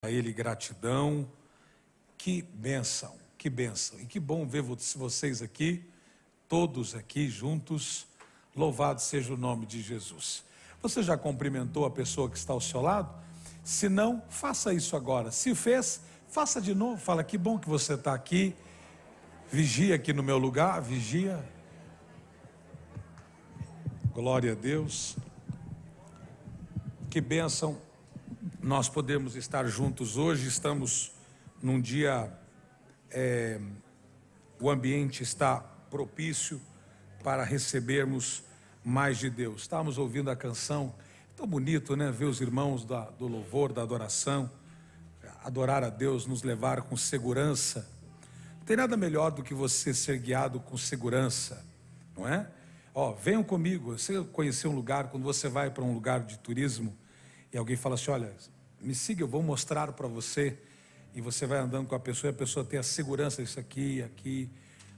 A Ele gratidão. Que bênção, que bênção. E que bom ver vocês aqui, todos aqui juntos. Louvado seja o nome de Jesus. Você já cumprimentou a pessoa que está ao seu lado? Se não, faça isso agora. Se fez, faça de novo. Fala, que bom que você está aqui. Vigia aqui no meu lugar, vigia. Glória a Deus. Que bênção nós podemos estar juntos hoje. Estamos num dia, o ambiente está propício para recebermos mais de Deus. Estávamos ouvindo a canção, tão bonito, né? Ver os irmãos do louvor, da adoração, adorar a Deus, nos levar com segurança. Não tem nada melhor do que você ser guiado com segurança, não é? Venham comigo. Você conheceu um lugar, quando você vai para um lugar de turismo e alguém fala assim, olha, me siga, eu vou mostrar para você. E você vai andando com a pessoa e a pessoa tem a segurança, isso aqui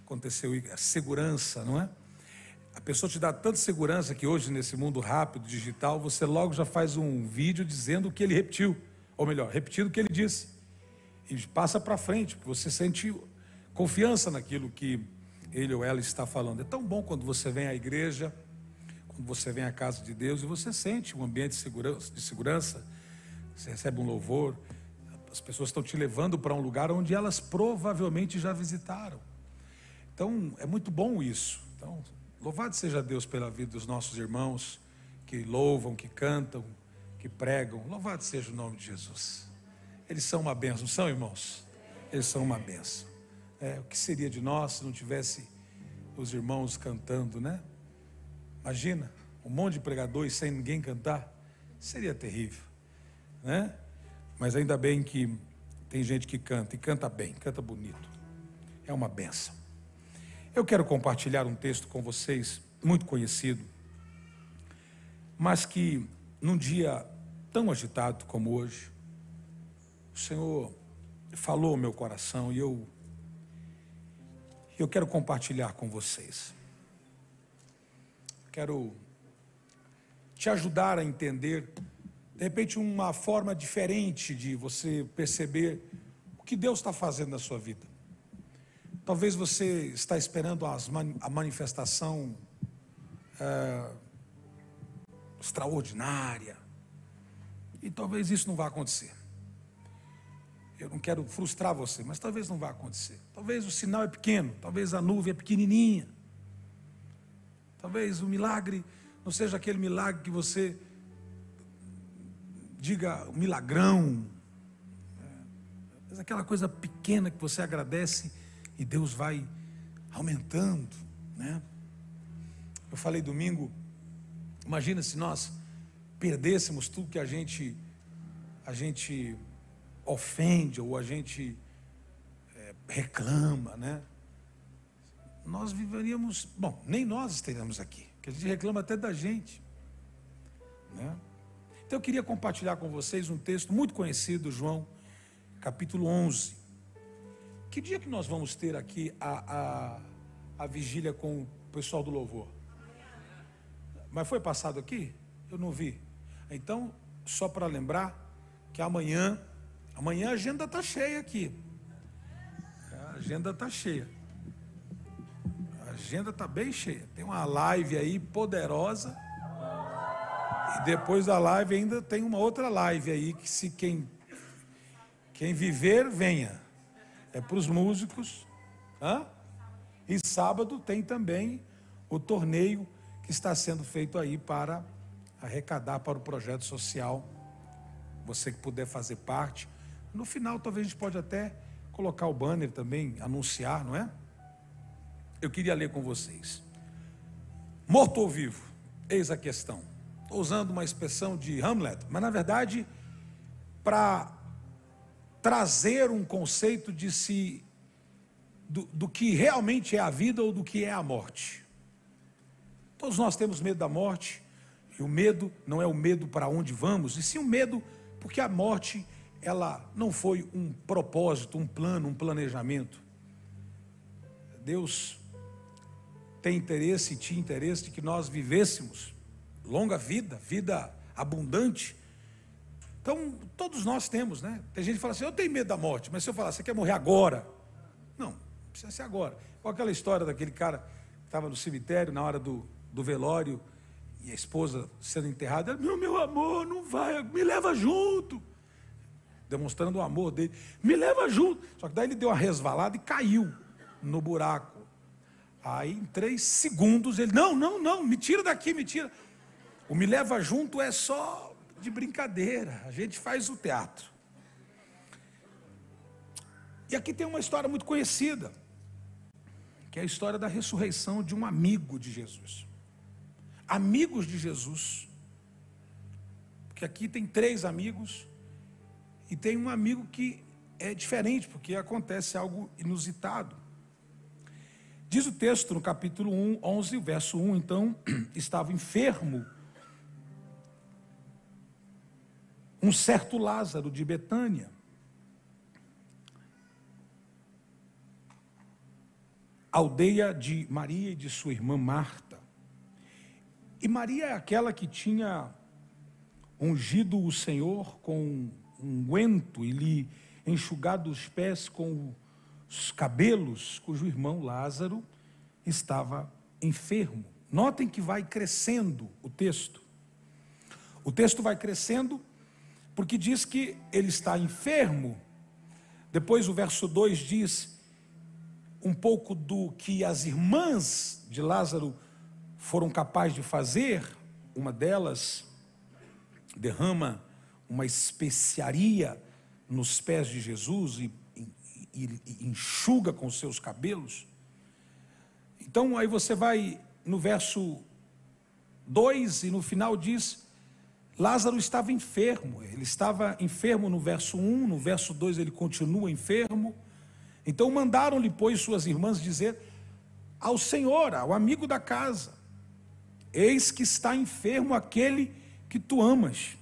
aconteceu, a segurança, não é? A pessoa te dá tanta segurança que hoje, nesse mundo rápido, digital, você logo já faz um vídeo dizendo o que ele repetiu, ou melhor, repetindo o que ele disse, e passa para frente, porque você sente confiança naquilo que ele ou ela está falando. É tão bom quando você vem à igreja, quando você vem à casa de Deus, e você sente um ambiente de segurança, você recebe um louvor. As pessoas estão te levando para um lugar onde elas provavelmente já visitaram. Então, é muito bom isso. Então, louvado seja Deus pela vida dos nossos irmãos que louvam, que cantam, que pregam. Louvado seja o nome de Jesus. Eles são uma bênção, são, irmãos? Eles são uma bênção. O que seria de nós se não tivesse os irmãos cantando, né? Imagina, um monte de pregadores sem ninguém cantar. Seria terrível, né? Mas ainda bem que tem gente que canta, e canta bem, canta bonito. É uma bênção. Eu quero compartilhar um texto com vocês, muito conhecido, mas que num dia tão agitado como hoje, o Senhor falou ao meu coração e eu quero compartilhar com vocês. Quero te ajudar a entender, de repente, uma forma diferente de você perceber o que Deus está fazendo na sua vida. Talvez você está esperando a manifestação extraordinária, e talvez isso não vá acontecer. Eu não quero frustrar você, mas talvez não vá acontecer. Talvez o sinal é pequeno, talvez a nuvem é pequenininha, talvez o milagre não seja aquele milagre que você diga um milagrão, mas aquela coisa pequena que você agradece e Deus vai aumentando, né? Eu falei domingo, imagina se nós perdêssemos tudo que a gente ofende ou a gente reclama, né? Nós viveríamos, nem nós estaríamos aqui, porque a gente reclama até da gente, né? Então eu queria compartilhar com vocês um texto muito conhecido, João, capítulo 11. Que dia que nós vamos ter aqui a vigília com o pessoal do louvor? Mas foi passado aqui? Eu não vi. Então, só para lembrar que amanhã a agenda está cheia aqui. A agenda está cheia. A agenda está bem cheia. Tem uma live aí poderosa. E depois da live ainda tem uma outra live aí, que se quem viver, venha. É para os músicos. E sábado tem também o torneio que está sendo feito aí para arrecadar para o projeto social. Você que puder fazer parte. No final talvez a gente pode até colocar o banner também, anunciar, não é? Eu queria ler com vocês. Morto ou vivo? Eis a questão. Estou usando uma expressão de Hamlet, mas na verdade para trazer um conceito do que realmente é a vida ou do que é a morte. Todos nós temos medo da morte, e o medo não é o medo para onde vamos, e sim o medo porque a morte, ela não foi um propósito, um plano, um planejamento. Deus tem interesse e tinha interesse de que nós vivêssemos longa vida, vida abundante, Então, todos nós temos, né? Tem gente que fala assim, eu tenho medo da morte, mas se eu falar, você quer morrer agora? Não, precisa ser agora. Qual aquela história daquele cara que estava no cemitério na hora do velório e a esposa sendo enterrada, meu amor, não vai, me leva junto. Demonstrando o amor dele, me leva junto. Só que daí ele deu uma resvalada e caiu no buraco. Aí em 3 segundos ele, não, me tira daqui, me tira. O me leva junto é só de brincadeira, a gente faz o teatro. E aqui tem uma história muito conhecida, que é a história da ressurreição de um amigo de Jesus. Amigos de Jesus, porque aqui tem 3 amigos, e tem um amigo que é diferente, porque acontece algo inusitado. Diz o texto no capítulo 11, verso 1, então, estava enfermo um certo Lázaro de Betânia, aldeia de Maria e de sua irmã Marta. E Maria é aquela que tinha ungido o Senhor com um unguento e lhe enxugado os pés com os cabelos, cujo irmão Lázaro estava enfermo. Notem que vai crescendo o texto. O texto vai crescendo porque diz que ele está enfermo. Depois o verso 2 diz um pouco do que as irmãs de Lázaro foram capazes de fazer. Uma delas derrama uma especiaria nos pés de Jesus e enxuga com os seus cabelos. Então aí você vai no verso 2 e no final diz, Lázaro estava enfermo. Ele estava enfermo no verso 1, no verso 2 ele continua enfermo. Então mandaram-lhe, pois, suas irmãs dizer ao Senhor, ao amigo da casa, eis que está enfermo aquele que tu amas.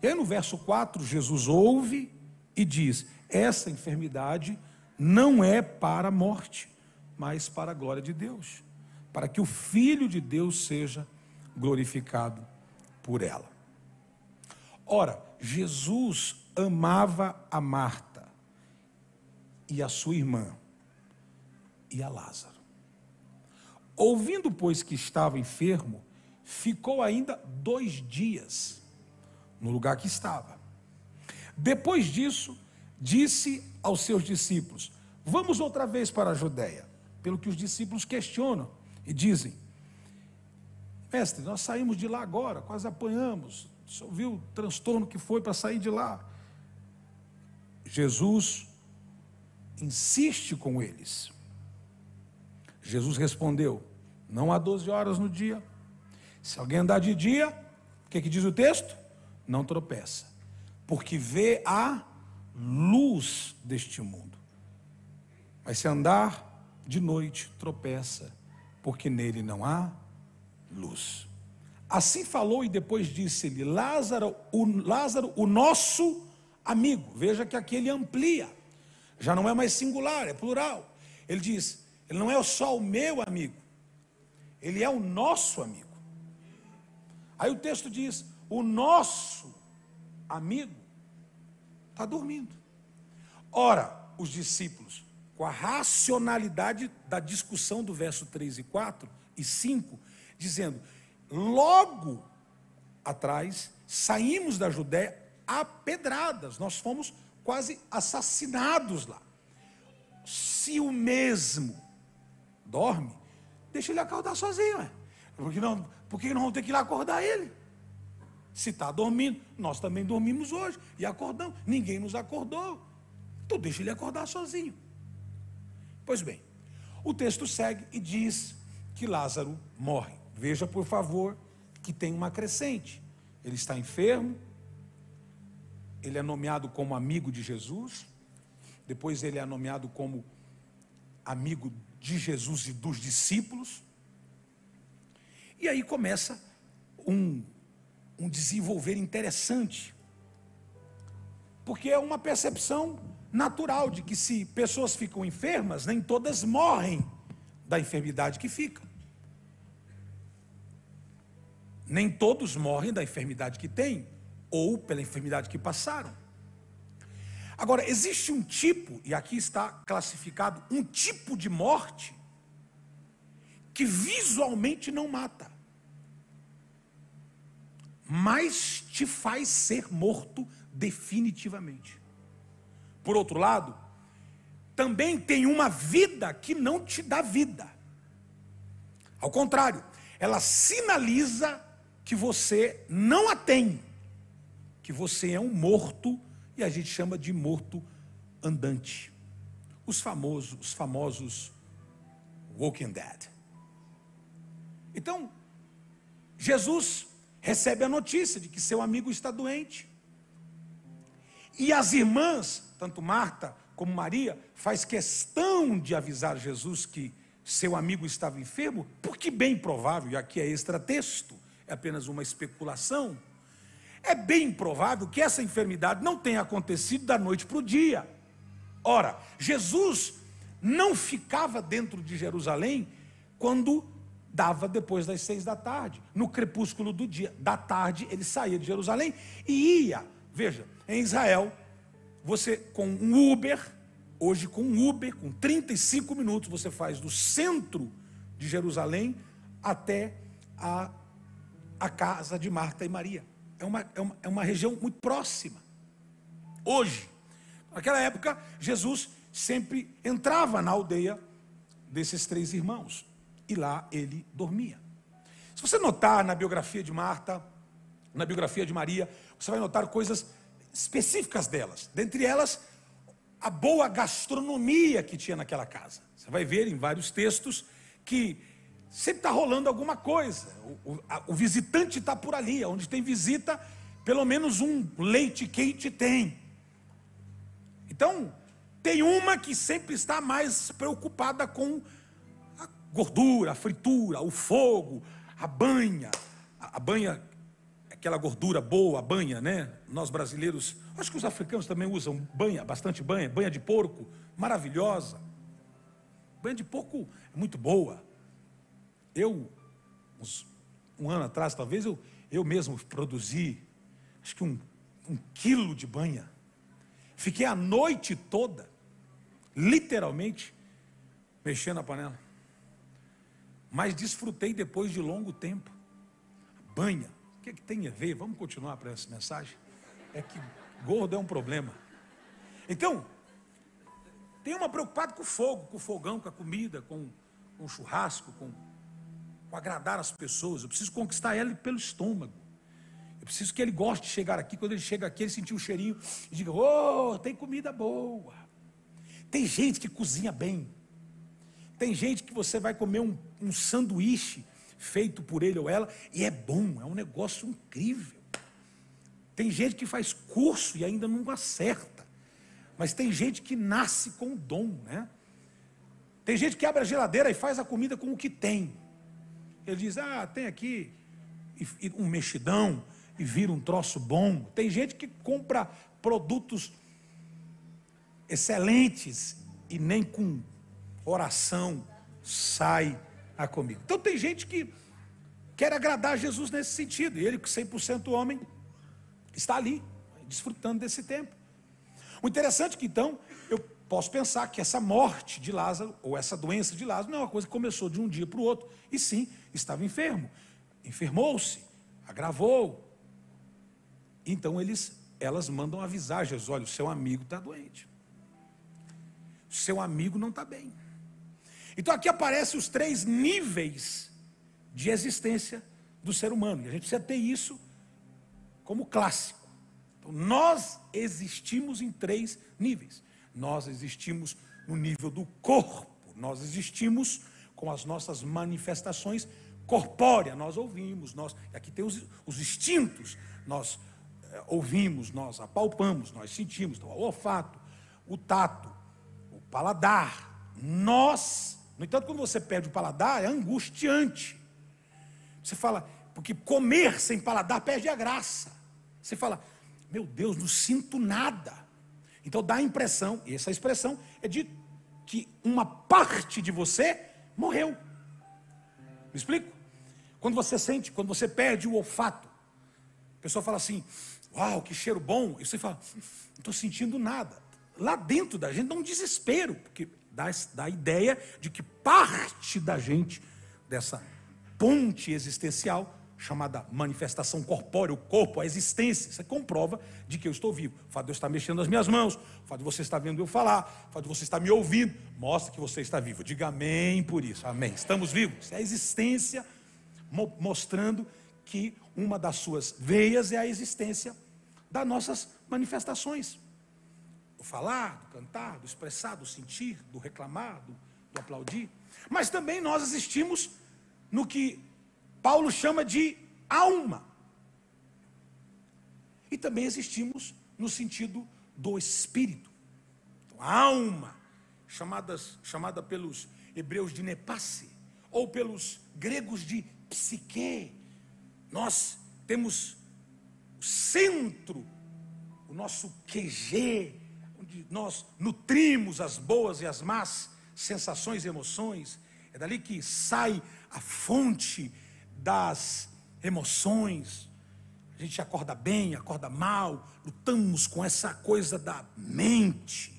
E aí no verso 4, Jesus ouve e diz, essa enfermidade não é para a morte, mas para a glória de Deus, para que o Filho de Deus seja glorificado por ela. Ora, Jesus amava a Marta e a sua irmã e a Lázaro. Ouvindo, pois, que estava enfermo, ficou ainda 2 dias no lugar que estava. Depois disso, disse aos seus discípulos, vamos outra vez para a Judéia. Pelo que os discípulos questionam e dizem, mestre, nós saímos de lá agora, quase apanhamos, o senhor viu o transtorno que foi para sair de lá. Jesus insiste com eles. Jesus respondeu, não há 12 horas no dia. Se alguém andar de dia, o que diz o texto? Não tropeça, porque vê a luz deste mundo. Mas se andar de noite, tropeça, porque nele não há luz. Assim falou e depois disse-lhe, Lázaro, o nosso amigo. Veja que aqui ele amplia, já não é mais singular, é plural. Ele diz, ele não é só o meu amigo, ele é o nosso amigo. Aí o texto diz, o nosso amigo está dormindo. Ora, os discípulos, com a racionalidade da discussão do verso 3 e 4 e 5, dizendo, logo atrás, saímos da Judéia a pedradas, nós fomos quase assassinados lá. Se o mesmo dorme, deixa ele acordar sozinho, porque não vamos ter que ir lá acordar ele. Se está dormindo, nós também dormimos hoje e acordamos, ninguém nos acordou, então deixa ele acordar sozinho. Pois bem, o texto segue e diz que Lázaro morre. Veja, por favor, que tem uma crescente. Ele está enfermo, ele é nomeado como amigo de Jesus, depois ele é nomeado como amigo de Jesus e dos discípulos, e aí começa um desenvolver interessante, porque é uma percepção natural de que se pessoas ficam enfermas, nem todas morrem da enfermidade que ficam. Nem todos morrem da enfermidade que têm. ou pela enfermidade que passaram. Agora, existe um tipo, e aqui está classificado, um tipo de morte que visualmente não mata, mas te faz ser morto definitivamente. Por outro lado, também tem uma vida que não te dá vida. Ao contrário, ela sinaliza que você não a tem, que você é um morto, e a gente chama de morto andante. Os famosos Walking Dead. Então, Jesus recebe a notícia de que seu amigo está doente. E as irmãs, tanto Marta como Maria, faz questão de avisar Jesus que seu amigo estava enfermo, porque bem provável, e aqui é extratexto, é apenas uma especulação, é bem provável que essa enfermidade não tenha acontecido da noite para o dia. Ora, Jesus não ficava dentro de Jerusalém quando dava depois das 6 da tarde. No crepúsculo do dia, da tarde, ele saía de Jerusalém e ia. Veja, em Israel, você com um Uber, hoje com um Uber, com 35 minutos, você faz do centro de Jerusalém até a casa de Marta e Maria. É uma região muito próxima. Hoje, naquela época, Jesus sempre entrava na aldeia desses 3 irmãos. E lá ele dormia. Se você notar na biografia de Marta, na biografia de Maria, você vai notar coisas específicas delas. Dentre elas, a boa gastronomia que tinha naquela casa. Você vai ver em vários textos que sempre está rolando alguma coisa. O visitante está por ali. Onde tem visita, pelo menos um leite quente tem. Então, tem uma que sempre está mais preocupada com a gordura, a fritura, o fogo, a banha. A banha, aquela gordura boa, a banha, né? Nós brasileiros, acho que os africanos também usam banha, bastante banha, banha de porco, maravilhosa. Banha de porco é muito boa. Um ano atrás, talvez, eu mesmo produzi, acho que um quilo de banha. Fiquei a noite toda, literalmente, mexendo na panela. Mas desfrutei depois de longo tempo. Banha, o que tem a ver? Vamos continuar para essa mensagem? É que gordo é um problema. Então, tem uma preocupada com o fogo, com o fogão, com a comida, com o churrasco, com agradar as pessoas. Eu preciso conquistar ele pelo estômago. Eu preciso que ele goste de chegar aqui. Quando ele chega aqui, ele sentir o cheirinho e diga: oh, tem comida boa. Tem gente que cozinha bem. Tem gente que você vai comer um sanduíche feito por ele ou ela e é bom, é um negócio incrível. Tem gente que faz curso e ainda não acerta. Mas tem gente que nasce com o dom, né? Tem gente que abre a geladeira e faz a comida com o que tem. Ele diz: tem aqui um mexidão e vira um troço bom. Tem gente que compra produtos excelentes e nem com oração sai a comida. Então tem gente que quer agradar Jesus nesse sentido. E ele, 100% homem, está ali, desfrutando desse tempo. O interessante é que então, eu posso pensar que essa morte de Lázaro, ou essa doença de Lázaro, não é uma coisa que começou de um dia para o outro. E sim, estava enfermo. Enfermou-se, agravou. Então elas mandam avisar Jesus: olha, o seu amigo está doente. O seu amigo não está bem. Então aqui aparecem os 3 níveis de existência do ser humano. E a gente precisa ter isso como clássico. Então, nós existimos em 3 níveis. Nós existimos no nível do corpo. Nós existimos com as nossas manifestações corpóreas. Nós ouvimos, aqui tem os instintos. Nós ouvimos, nós apalpamos, nós sentimos. Então, o olfato, o tato, o paladar. No entanto, quando você perde o paladar, é angustiante. Você fala, porque comer sem paladar perde a graça. Você fala: meu Deus, não sinto nada. Então dá a impressão, e essa expressão é de que uma parte de você morreu. Me explico? Quando você perde o olfato, a pessoa fala assim: Uau, que cheiro bom. E você fala, não estou sentindo nada. Lá dentro da gente dá um desespero, porque dá a ideia de que parte da gente, dessa ponte existencial, chamada manifestação corpórea, o corpo, a existência, você comprova de que eu estou vivo. O fato de eu estar mexendo nas minhas mãos, o fato de você estar vendo eu falar, o fato de você estar me ouvindo, mostra que você está vivo. Diga amém por isso, amém. Estamos vivos. É a existência mostrando que uma das suas veias é a existência das nossas manifestações. Do falar, do cantar, do expressar, do sentir, do reclamar, do aplaudir. Mas também nós existimos no que Paulo chama de alma. E também existimos no sentido do espírito. Então, a alma, chamada pelos hebreus de nepasse, ou pelos gregos de psique. Nós temos o centro, o nosso QG, onde nós nutrimos as boas e as más sensações e emoções. É dali que sai a fonte das emoções. A gente acorda bem, acorda mal, lutamos com essa coisa da mente.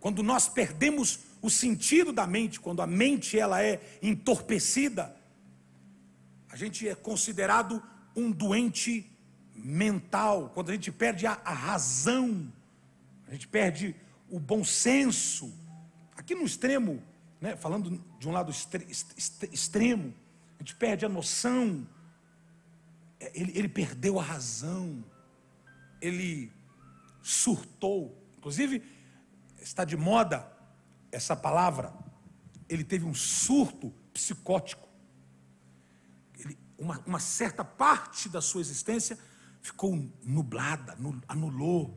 Quando nós perdemos o sentido da mente, quando a mente ela é entorpecida, a gente é considerado um doente mental. Quando a gente perde a razão, a gente perde o bom senso. Aqui no extremo, né, falando de um lado extremo, a gente perde a noção. Ele perdeu a razão, ele surtou. Inclusive, está de moda essa palavra. Ele teve um surto psicótico. Uma certa parte da sua existência ficou nublada, anulou.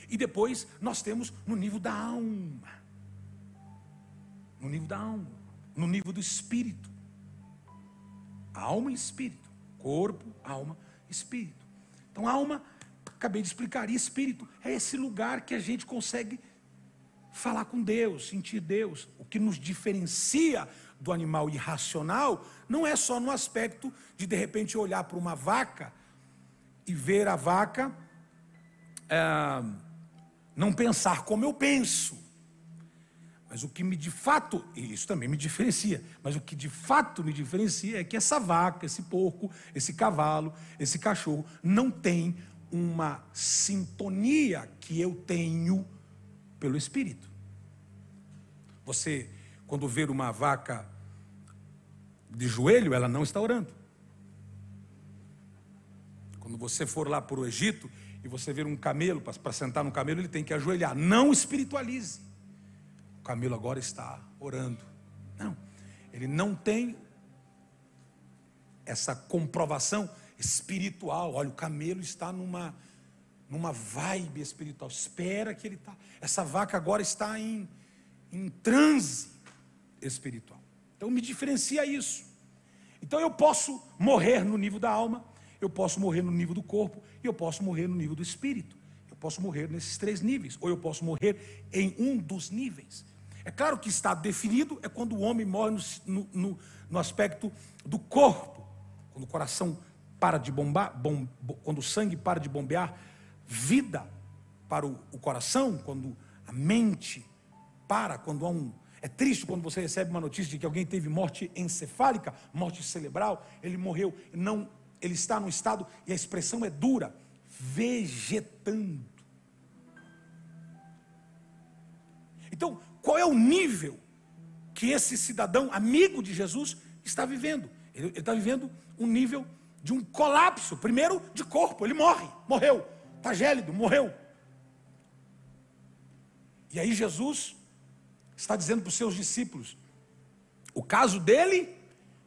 E depois nós temos no nível da alma. No nível da alma, no nível do espírito. Alma e espírito. Corpo, alma, espírito. Então alma, acabei de explicar, e espírito é esse lugar que a gente consegue falar com Deus, sentir Deus. O que nos diferencia do animal irracional não é só no aspecto de repente olhar para uma vaca e ver a vaca não pensar como eu penso. Mas o que de fato, e isso também me diferencia, mas o que de fato me diferencia é que essa vaca, esse porco, esse cavalo, esse cachorro não tem uma sintonia que eu tenho pelo Espírito. Você, quando ver uma vaca de joelho, ela não está orando. Quando você for lá para o Egito e você ver um camelo, para sentar no camelo ele tem que ajoelhar. Não espiritualize. O camelo agora está orando. Não, ele não tem essa comprovação espiritual. Olha, o camelo está numa vibe espiritual. Espera que ele está. Essa vaca agora está em transe espiritual. Então me diferencia isso. Então eu posso morrer no nível da alma, eu posso morrer no nível do corpo, e eu posso morrer no nível do espírito. Eu posso morrer nesses 3 níveis, ou eu posso morrer em um dos níveis. É claro que está definido, é quando o homem morre no aspecto do corpo, quando o coração para de bombar, quando o sangue para de bombear vida para o coração, quando a mente para, quando há é triste quando você recebe uma notícia de que alguém teve morte encefálica, morte cerebral, ele morreu, ele está num estado, e a expressão é dura, vegetando. Então, qual é o nível que esse cidadão, amigo de Jesus, está vivendo? Ele está vivendo um nível de um colapso, primeiro de corpo, ele morreu, está gélido, morreu. E aí Jesus está dizendo para os seus discípulos, o caso dele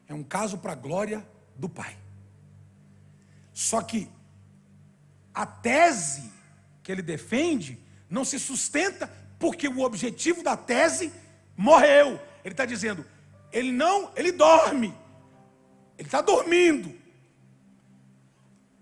é um caso para a glória do Pai. Só que a tese que ele defende não se sustenta porque o objetivo da tese morreu. Ele está dizendo, ele dorme, ele está dormindo.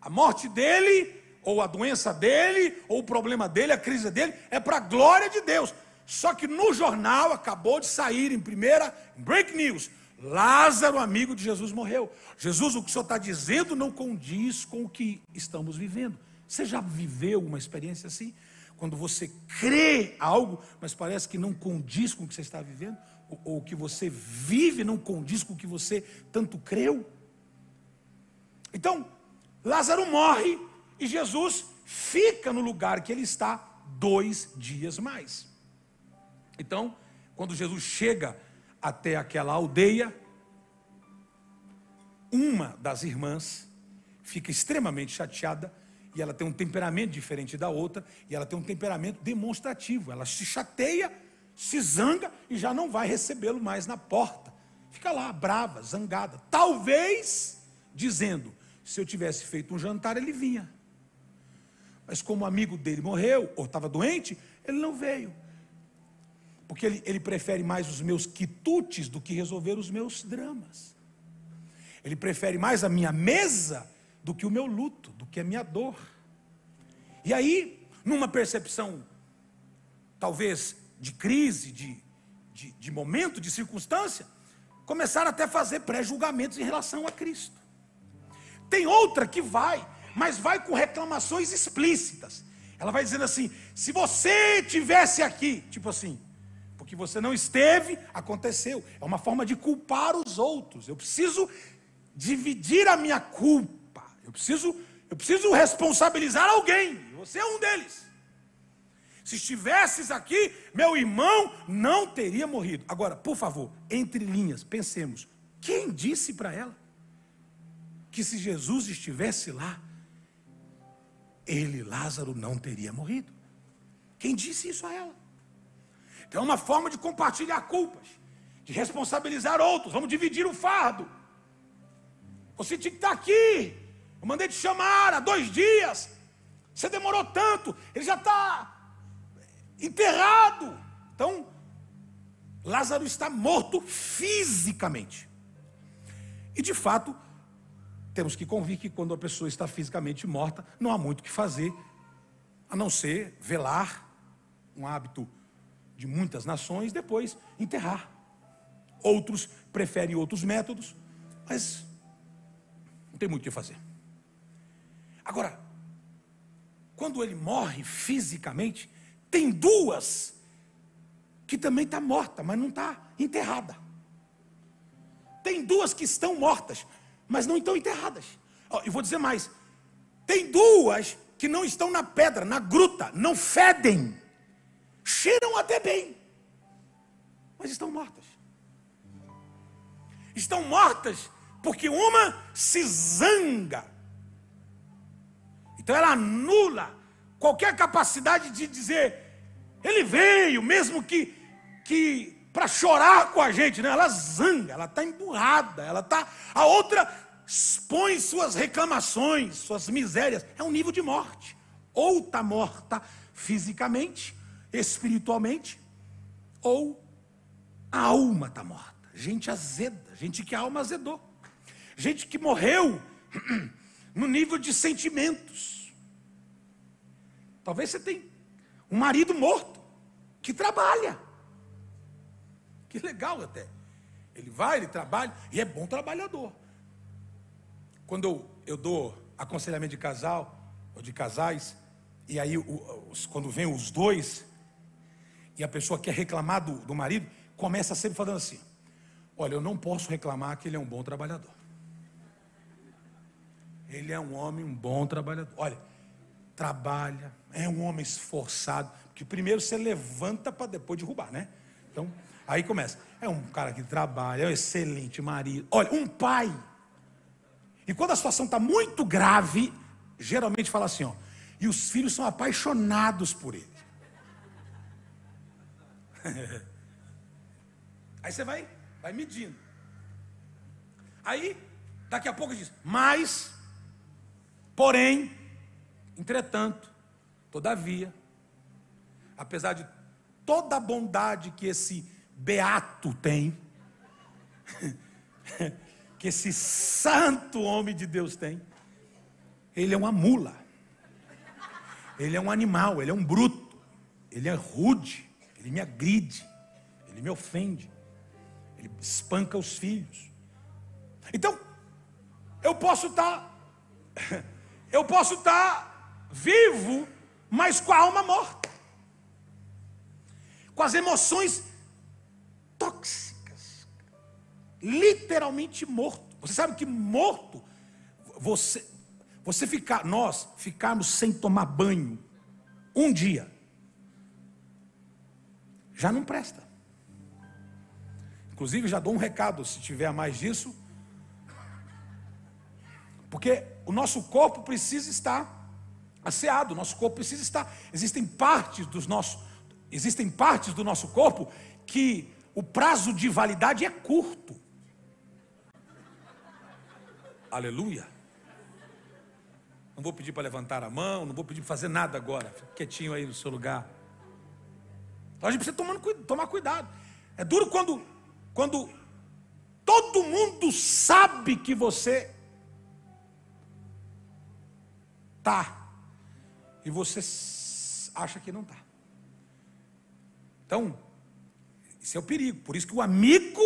A morte dele, ou a doença dele, ou o problema dele, a crise dele, é para a glória de Deus. Só que no jornal acabou de sair em primeira, break news, Lázaro, amigo de Jesus, morreu. Jesus, o que o senhor está dizendo não condiz com o que estamos vivendo. Você já viveu uma experiência assim? Quando você crê algo, mas parece que não condiz com o que você está vivendo? Ou o que você vive não condiz com o que você tanto creu? Então, Lázaro morre e Jesus fica no lugar que ele está 2 dias mais. Então, quando Jesus chega até aquela aldeia, uma das irmãs fica extremamente chateada, e ela tem um temperamento diferente da outra, e ela tem um temperamento demonstrativo. Ela se chateia, se zanga e já não vai recebê-lo mais na porta. Fica lá, brava, zangada, talvez dizendo: se eu tivesse feito um jantar, ele vinha. Mas como o amigo dele morreu, ou estava doente, ele não veio. Porque ele prefere mais os meus quitutes do que resolver os meus dramas. Ele prefere mais a minha mesa do que o meu luto, do que a minha dor. E aí, numa percepção, talvez, de crise, de momento, de circunstância, começaram até a fazer pré-julgamentos em relação a Cristo. Tem outra que vai, mas vai com reclamações explícitas. Ela vai dizendo assim: se você tivesse aqui, tipo assim, porque você não esteve, aconteceu. É uma forma de culpar os outros. Eu preciso dividir a minha culpa. Eu preciso responsabilizar alguém. Você é um deles. Se estivesses aqui, meu irmão não teria morrido. Agora, por favor, entre linhas, pensemos. Quem disse para ela que se Jesus estivesse lá, ele, Lázaro, não teria morrido? Quem disse isso a ela? Então é uma forma de compartilhar culpas, de responsabilizar outros. Vamos dividir o fardo. Você tinha que estar aqui. Eu mandei te chamar há 2 dias. Você demorou tanto. Ele já está enterrado. Então, Lázaro está morto fisicamente. E de fato, temos que convir que quando a pessoa está fisicamente morta, não há muito o que fazer, a não ser velar, um hábito de muitas nações, depois enterrar. Outros preferem outros métodos, mas não tem muito o que fazer. Agora, quando ele morre fisicamente, tem 2 que também está morta, mas não está enterrada. Tem 2 que estão mortas, mas não estão enterradas. E vou dizer mais: tem 2 que não estão na pedra, na gruta, não fedem, cheiram até bem, mas estão mortas. Estão mortas porque uma se zanga. Então ela anula qualquer capacidade de dizer: ele veio, mesmo que para chorar com a gente, né? Ela zanga, ela está emburrada, a outra expõe suas reclamações, suas misérias. É um nível de morte. Ou está morta fisicamente, espiritualmente, ou a alma está morta. Gente azeda, gente que a alma azedou, gente que morreu no nível de sentimentos. Talvez você tenha um marido morto que trabalha. Que legal até. Ele vai, ele trabalha e é bom trabalhador. Quando eu dou aconselhamento de casal ou de casais, e aí quando vem os 2 e a pessoa quer reclamar do marido, começa sempre falando assim: olha, eu não posso reclamar que ele é um bom trabalhador. Ele é um homem, um bom trabalhador. Olha, trabalha, é um homem esforçado, porque primeiro você levanta para depois derrubar, né? Então, aí começa: é um cara que trabalha, é um excelente marido. Olha, um pai. E quando a situação está muito grave, geralmente fala assim, ó: e os filhos são apaixonados por ele. Aí você vai medindo. Aí, daqui a pouco diz: mas, porém, entretanto, todavia, apesar de toda a bondade que esse beato tem, que esse santo homem de Deus tem, ele é uma mula, ele é um animal, ele é um bruto, ele é rude, ele me agride, ele me ofende, Ele espanca os filhos. Então, eu posso estar vivo, mas com a alma morta, com as emoções tóxicas, literalmente morto. Você sabe que morto, nós ficarmos sem tomar banho um dia, já não presta. Inclusive, já dou um recado, se tiver mais disso, porque o nosso corpo precisa estar asseado, o nosso corpo precisa estar. Existem partes do nosso corpo que o prazo de validade é curto. Aleluia. Não vou pedir para levantar a mão, não vou pedir para fazer nada agora. Fique quietinho aí no seu lugar. Então a gente precisa tomar cuidado. É duro quando todo mundo sabe que você está e você acha que não está. Então, esse é o perigo. Por isso que o amigo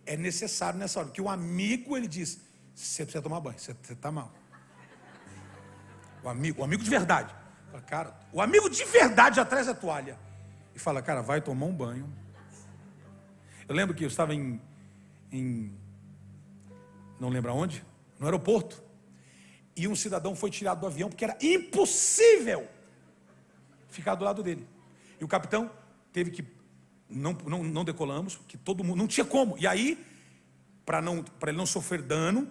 é necessário nessa hora. Porque o amigo, ele diz: você precisa tomar banho, você está mal. O amigo de verdade. Fala, cara, o amigo de verdade já traz a toalha e fala: cara, vai tomar um banho. Eu lembro que eu estava não lembro aonde, no aeroporto, e um cidadão foi tirado do avião porque era impossível ficar do lado dele. E o capitão teve que, não decolamos, porque todo mundo, não tinha como. E aí, para ele não sofrer dano,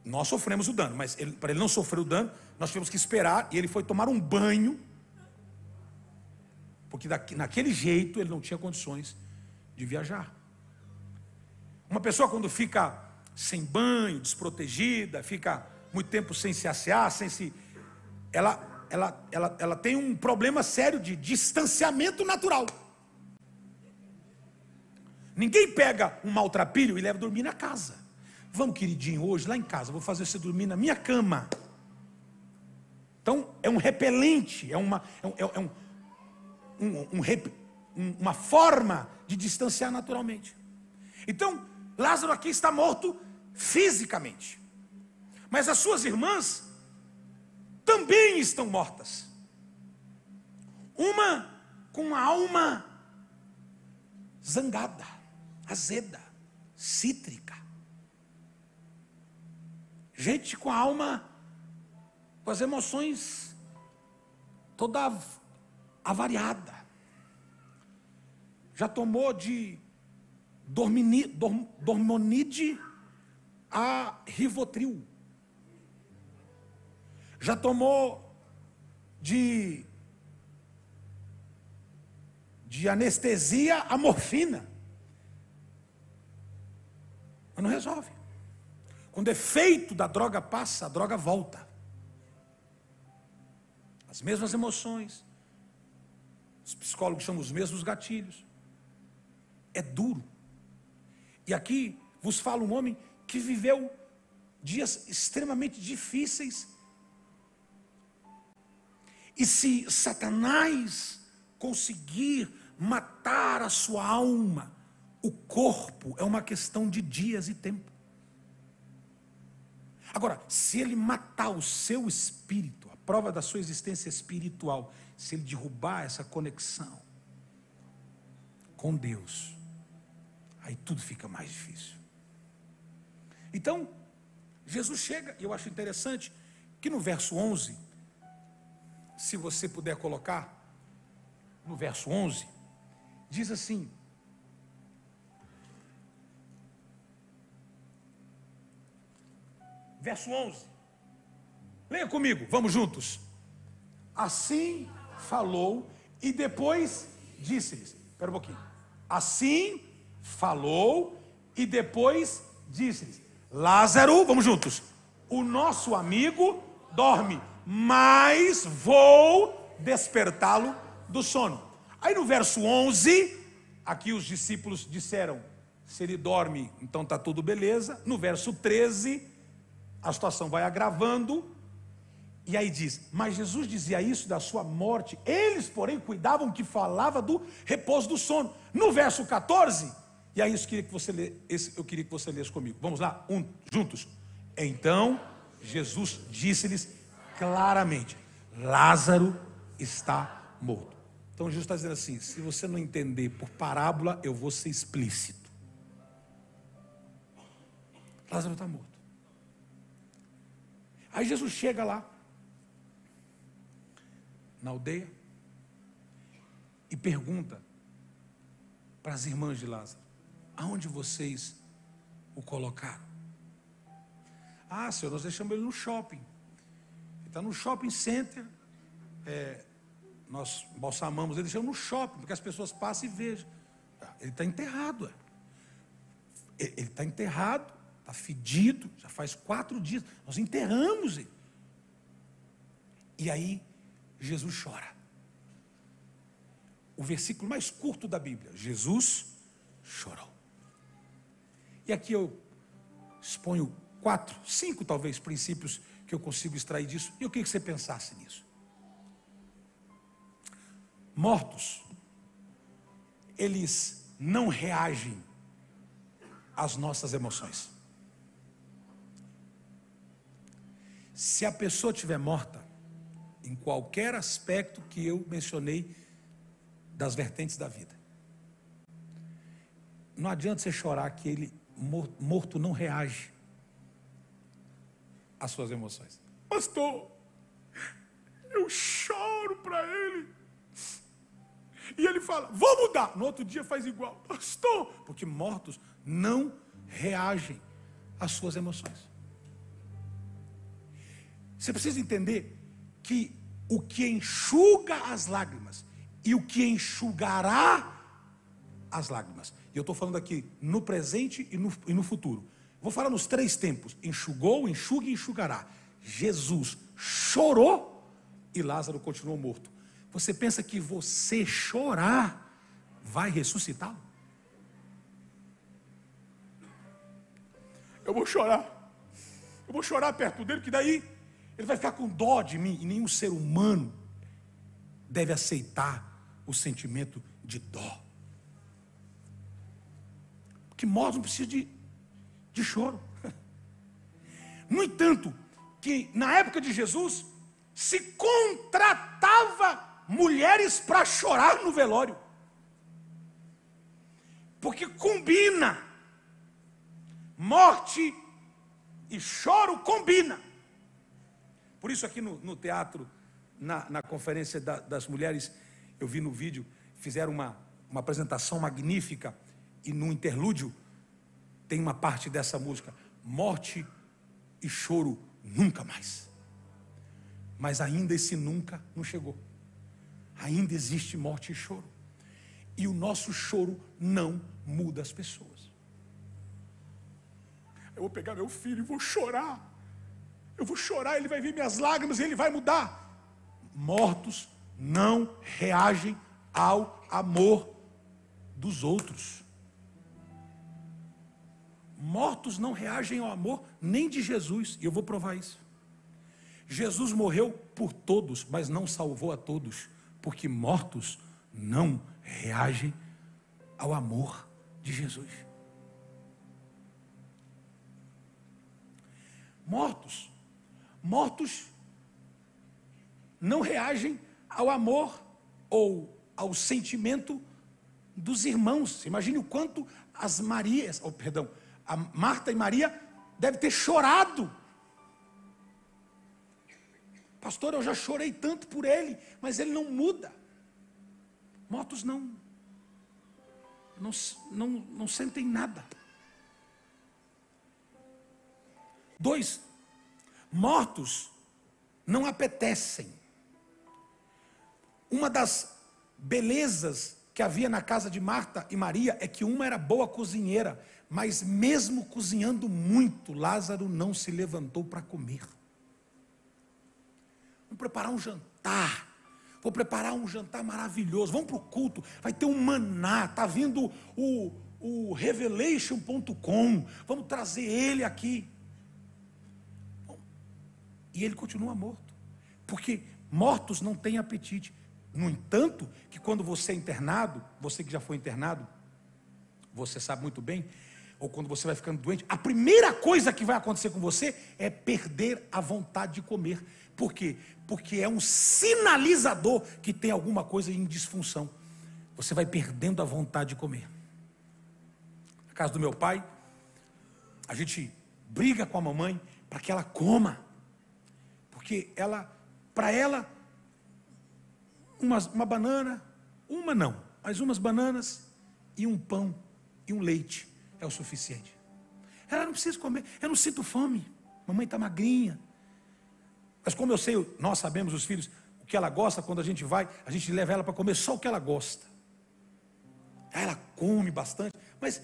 nós sofremos o dano, mas para ele não sofrer o dano, nós tivemos que esperar, e ele foi tomar um banho, porque naquele jeito ele não tinha condições de viajar. Uma pessoa, quando fica sem banho, desprotegida, fica muito tempo sem se assear, ela tem um problema sério de distanciamento natural. Ninguém pega um maltrapilho e leva dormir na casa. Vamos, queridinho, hoje lá em casa, vou fazer você dormir na minha cama. Então, é um repelente, uma forma de distanciar naturalmente. Então, Lázaro aqui está morto fisicamente, mas as suas irmãs também estão mortas. Uma com a alma zangada, azeda, cítrica. Gente com a alma, com as emoções toda avariada. Já tomou de Dormonide a Rivotril. Já tomou de anestesia a morfina. Mas não resolve. Quando o efeito da droga passa, a droga volta. As mesmas emoções. Os psicólogos chamam os mesmos gatilhos. É duro. E aqui vos fala um homem que viveu dias extremamente difíceis. E se Satanás conseguir matar a sua alma, o corpo é uma questão de dias e tempo. Agora, se ele matar o seu espírito, a prova da sua existência espiritual, se ele derrubar essa conexão com Deus, aí tudo fica mais difícil. Então, Jesus chega, e eu acho interessante que no verso 11, se você puder colocar, no verso 11, diz assim: verso 11, leia comigo, vamos juntos. Assim falou, e depois disse-lhes, espera um pouquinho, assim falou, e depois disse-lhes: Lázaro, vamos juntos, o nosso amigo dorme, mas vou despertá-lo do sono. Aí no verso 11, aqui os discípulos disseram: se ele dorme, então está tudo beleza. No verso 13, a situação vai agravando, e aí diz: mas Jesus dizia isso da sua morte, eles porém cuidavam que falava do repouso do sono. No verso 14, E aí eu queria que você lesse comigo. Vamos lá, juntos. Então, Jesus disse-lhes claramente: Lázaro está morto. Então Jesus está dizendo assim: se você não entender por parábola, eu vou ser explícito. Lázaro está morto. Aí Jesus chega lá, na aldeia, e pergunta para as irmãs de Lázaro: aonde vocês o colocaram? Ah, Senhor, nós deixamos ele no shopping. Ele está no shopping center. Nós balsamamos ele, deixamos no shopping, porque as pessoas passam e vejam. Ele está enterrado. Ele está enterrado, está fedido, já faz 4 dias. Nós enterramos ele. E aí, Jesus chora. O versículo mais curto da Bíblia: Jesus chorou. E aqui eu exponho 4, 5 talvez princípios que eu consigo extrair disso, e eu queria que você pensasse nisso. Mortos, eles não reagem às nossas emoções. Se a pessoa estiver morta, em qualquer aspecto que eu mencionei das vertentes da vida, não adianta você chorar que ele morto não reage às suas emoções. Pastor, eu choro para ele, e ele fala: vou mudar. No outro dia faz igual. Pastor, porque mortos não reagem às suas emoções. Você precisa entender que o que enxuga as lágrimas e o que enxugará as lágrimas, e eu estou falando aqui no presente e no futuro. Vou falar nos 3 tempos: enxugou, enxuga e enxugará. Jesus chorou e Lázaro continuou morto. Você pensa que você chorar vai ressuscitá-lo? Eu vou chorar perto dele, que daí ele vai ficar com dó de mim. E nenhum ser humano deve aceitar o sentimento de dó, porque mortos não precisam de choro. No entanto, que na época de Jesus se contratava mulheres para chorar no velório, porque combina. Morte e choro combina. Por isso aqui no teatro, na conferência das mulheres, eu vi no vídeo, fizeram uma apresentação magnífica, e no interlúdio tem uma parte dessa música: morte e choro nunca mais. Mas ainda esse nunca não chegou. Ainda existe morte e choro. E o nosso choro não muda as pessoas. Eu vou pegar meu filho e vou chorar. Eu vou chorar, ele vai ver minhas lágrimas e ele vai mudar. Mortos não reagem ao amor dos outros. Mortos não reagem ao amor nem de Jesus. E eu vou provar isso. Jesus morreu por todos, mas não salvou a todos, porque mortos não reagem ao amor de Jesus. Mortos não reagem ao amor ou ao sentimento dos irmãos. Imagine o quanto a Marta e Maria devem ter chorado. Pastor, eu já chorei tanto por ele, mas ele não muda. Mortos não sentem nada. 2, mortos não apetecem. Uma das belezas que havia na casa de Marta e Maria é que uma era boa cozinheira, mas mesmo cozinhando muito, Lázaro não se levantou para comer. Vamos preparar um jantar. Vou preparar um jantar maravilhoso. Vamos para o culto. Vai ter um maná. Está vindo o Revelation.com. Vamos trazer ele aqui. E ele continua morto. Porque mortos não têm apetite. No entanto, que quando você é internado, você que já foi internado, você sabe muito bem, ou quando você vai ficando doente, a primeira coisa que vai acontecer com você é perder a vontade de comer. Por quê? Porque é um sinalizador que tem alguma coisa em disfunção. Você vai perdendo a vontade de comer. Na casa do meu pai, a gente briga com a mamãe para que ela coma. Porque para ela, uma banana, uma não, mas umas bananas e um pão e um leite é o suficiente. Ela não precisa comer, eu não sinto fome, mamãe está magrinha. Mas como eu sei, nós sabemos, os filhos, o que ela gosta, quando a gente vai, a gente leva ela para comer só o que ela gosta. Ela come bastante, mas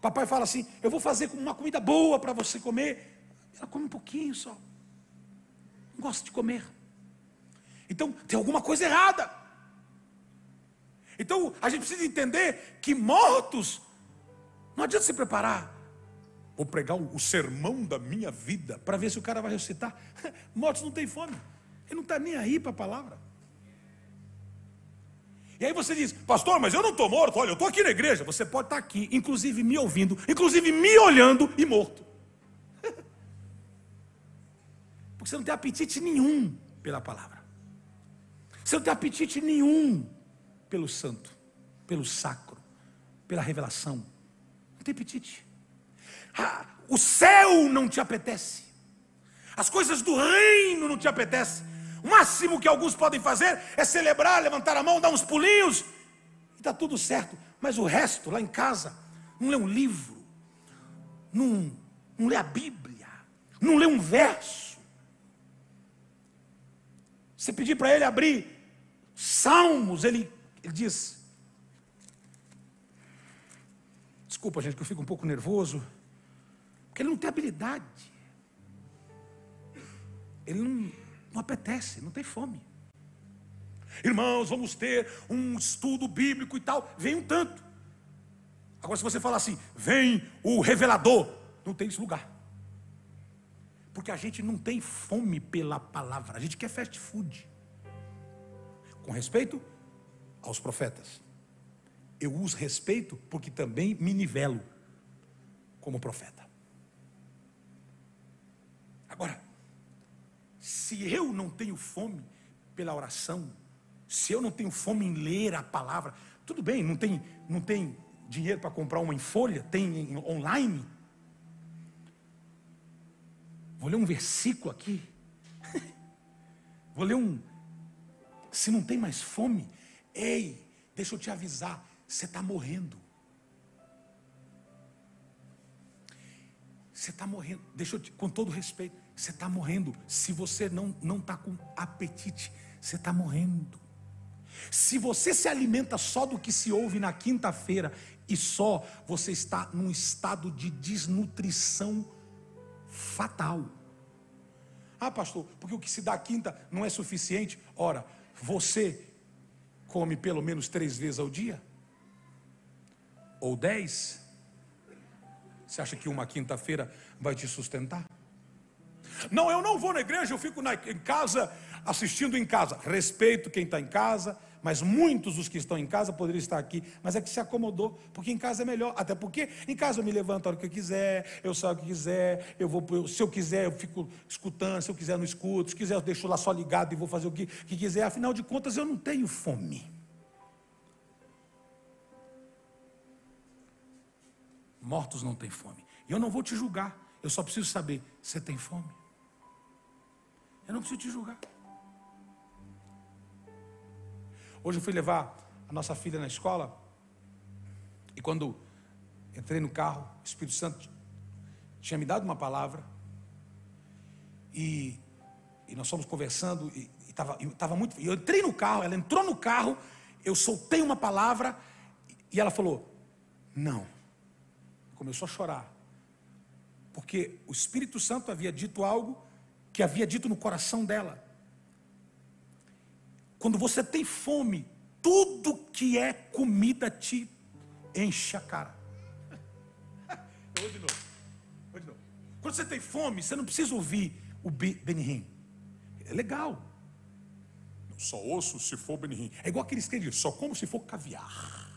papai fala assim, eu vou fazer uma comida boa para você comer. Ela come um pouquinho só. Não gosta de comer. Então, tem alguma coisa errada. Então, a gente precisa entender que mortos, não adianta se preparar. Vou pregar o sermão da minha vida para ver se o cara vai ressuscitar. Mortos não tem fome. Ele não está nem aí para a palavra. E aí você diz, pastor, mas eu não estou morto. Olha, eu estou aqui na igreja. Você pode estar aqui, inclusive me ouvindo, inclusive me olhando e morto. Porque você não tem apetite nenhum pela palavra. Você não tem apetite nenhum pelo santo, pelo sacro, pela revelação. Não tem apetite. O céu não te apetece. As coisas do reino não te apetecem. O máximo que alguns podem fazer é celebrar, levantar a mão, dar uns pulinhos, e está tudo certo. Mas o resto, lá em casa, não lê um livro, não lê a Bíblia, não lê um verso. Você pedir para ele abrir Salmos, ele diz, desculpa gente que eu fico um pouco nervoso, porque ele não tem habilidade, ele não apetece, não tem fome. Irmãos, vamos ter um estudo bíblico e tal, vem um tanto. Agora se você falar assim, vem o revelador, não tem esse lugar. Porque a gente não tem fome pela palavra, a gente quer fast food. Com respeito aos profetas, eu uso respeito porque também me nivelo como profeta. Agora, se eu não tenho fome pela oração, se eu não tenho fome em ler a palavra, tudo bem, não tem dinheiro para comprar uma em folha, tem online. Vou ler um versículo aqui. Vou ler se não tem mais fome, ei, deixa eu te avisar, você está morrendo. Você está morrendo, com todo respeito, você está morrendo. Se você não está com apetite, você está morrendo. Se você se alimenta só do que se ouve na quinta-feira e só, você está num estado de desnutrição fatal. Ah, pastor, porque o que se dá quinta não é suficiente. Ora, você come pelo menos 3 vezes ao dia? Ou 10? Você acha que uma quinta-feira vai te sustentar? Não, eu não vou na igreja, eu fico em casa, assistindo em casa. Respeito quem está em casa, mas muitos dos que estão em casa poderiam estar aqui, mas é que se acomodou, porque em casa é melhor. Até porque em casa eu me levanto a hora que eu quiser, eu saio o que quiser, se eu quiser eu fico escutando, se eu quiser eu não escuto, se quiser eu deixo lá só ligado e vou fazer o que quiser. Afinal de contas eu não tenho fome. Mortos não têm fome. E eu não vou te julgar, eu só preciso saber, você tem fome? Eu não preciso te julgar. Hoje eu fui levar a nossa filha na escola, e quando entrei no carro, o Espírito Santo tinha me dado uma palavra, e nós fomos conversando, e eu entrei no carro, ela entrou no carro, eu soltei uma palavra, e ela falou, não. Começou a chorar, porque o Espírito Santo havia dito algo que havia dito no coração dela. Quando você tem fome, tudo que é comida te enche a cara. Eu vou de novo. Quando você tem fome, você não precisa ouvir o Benihim. É legal. Só ouço se for Benihim. É igual aqueles que dizem, só como se for caviar.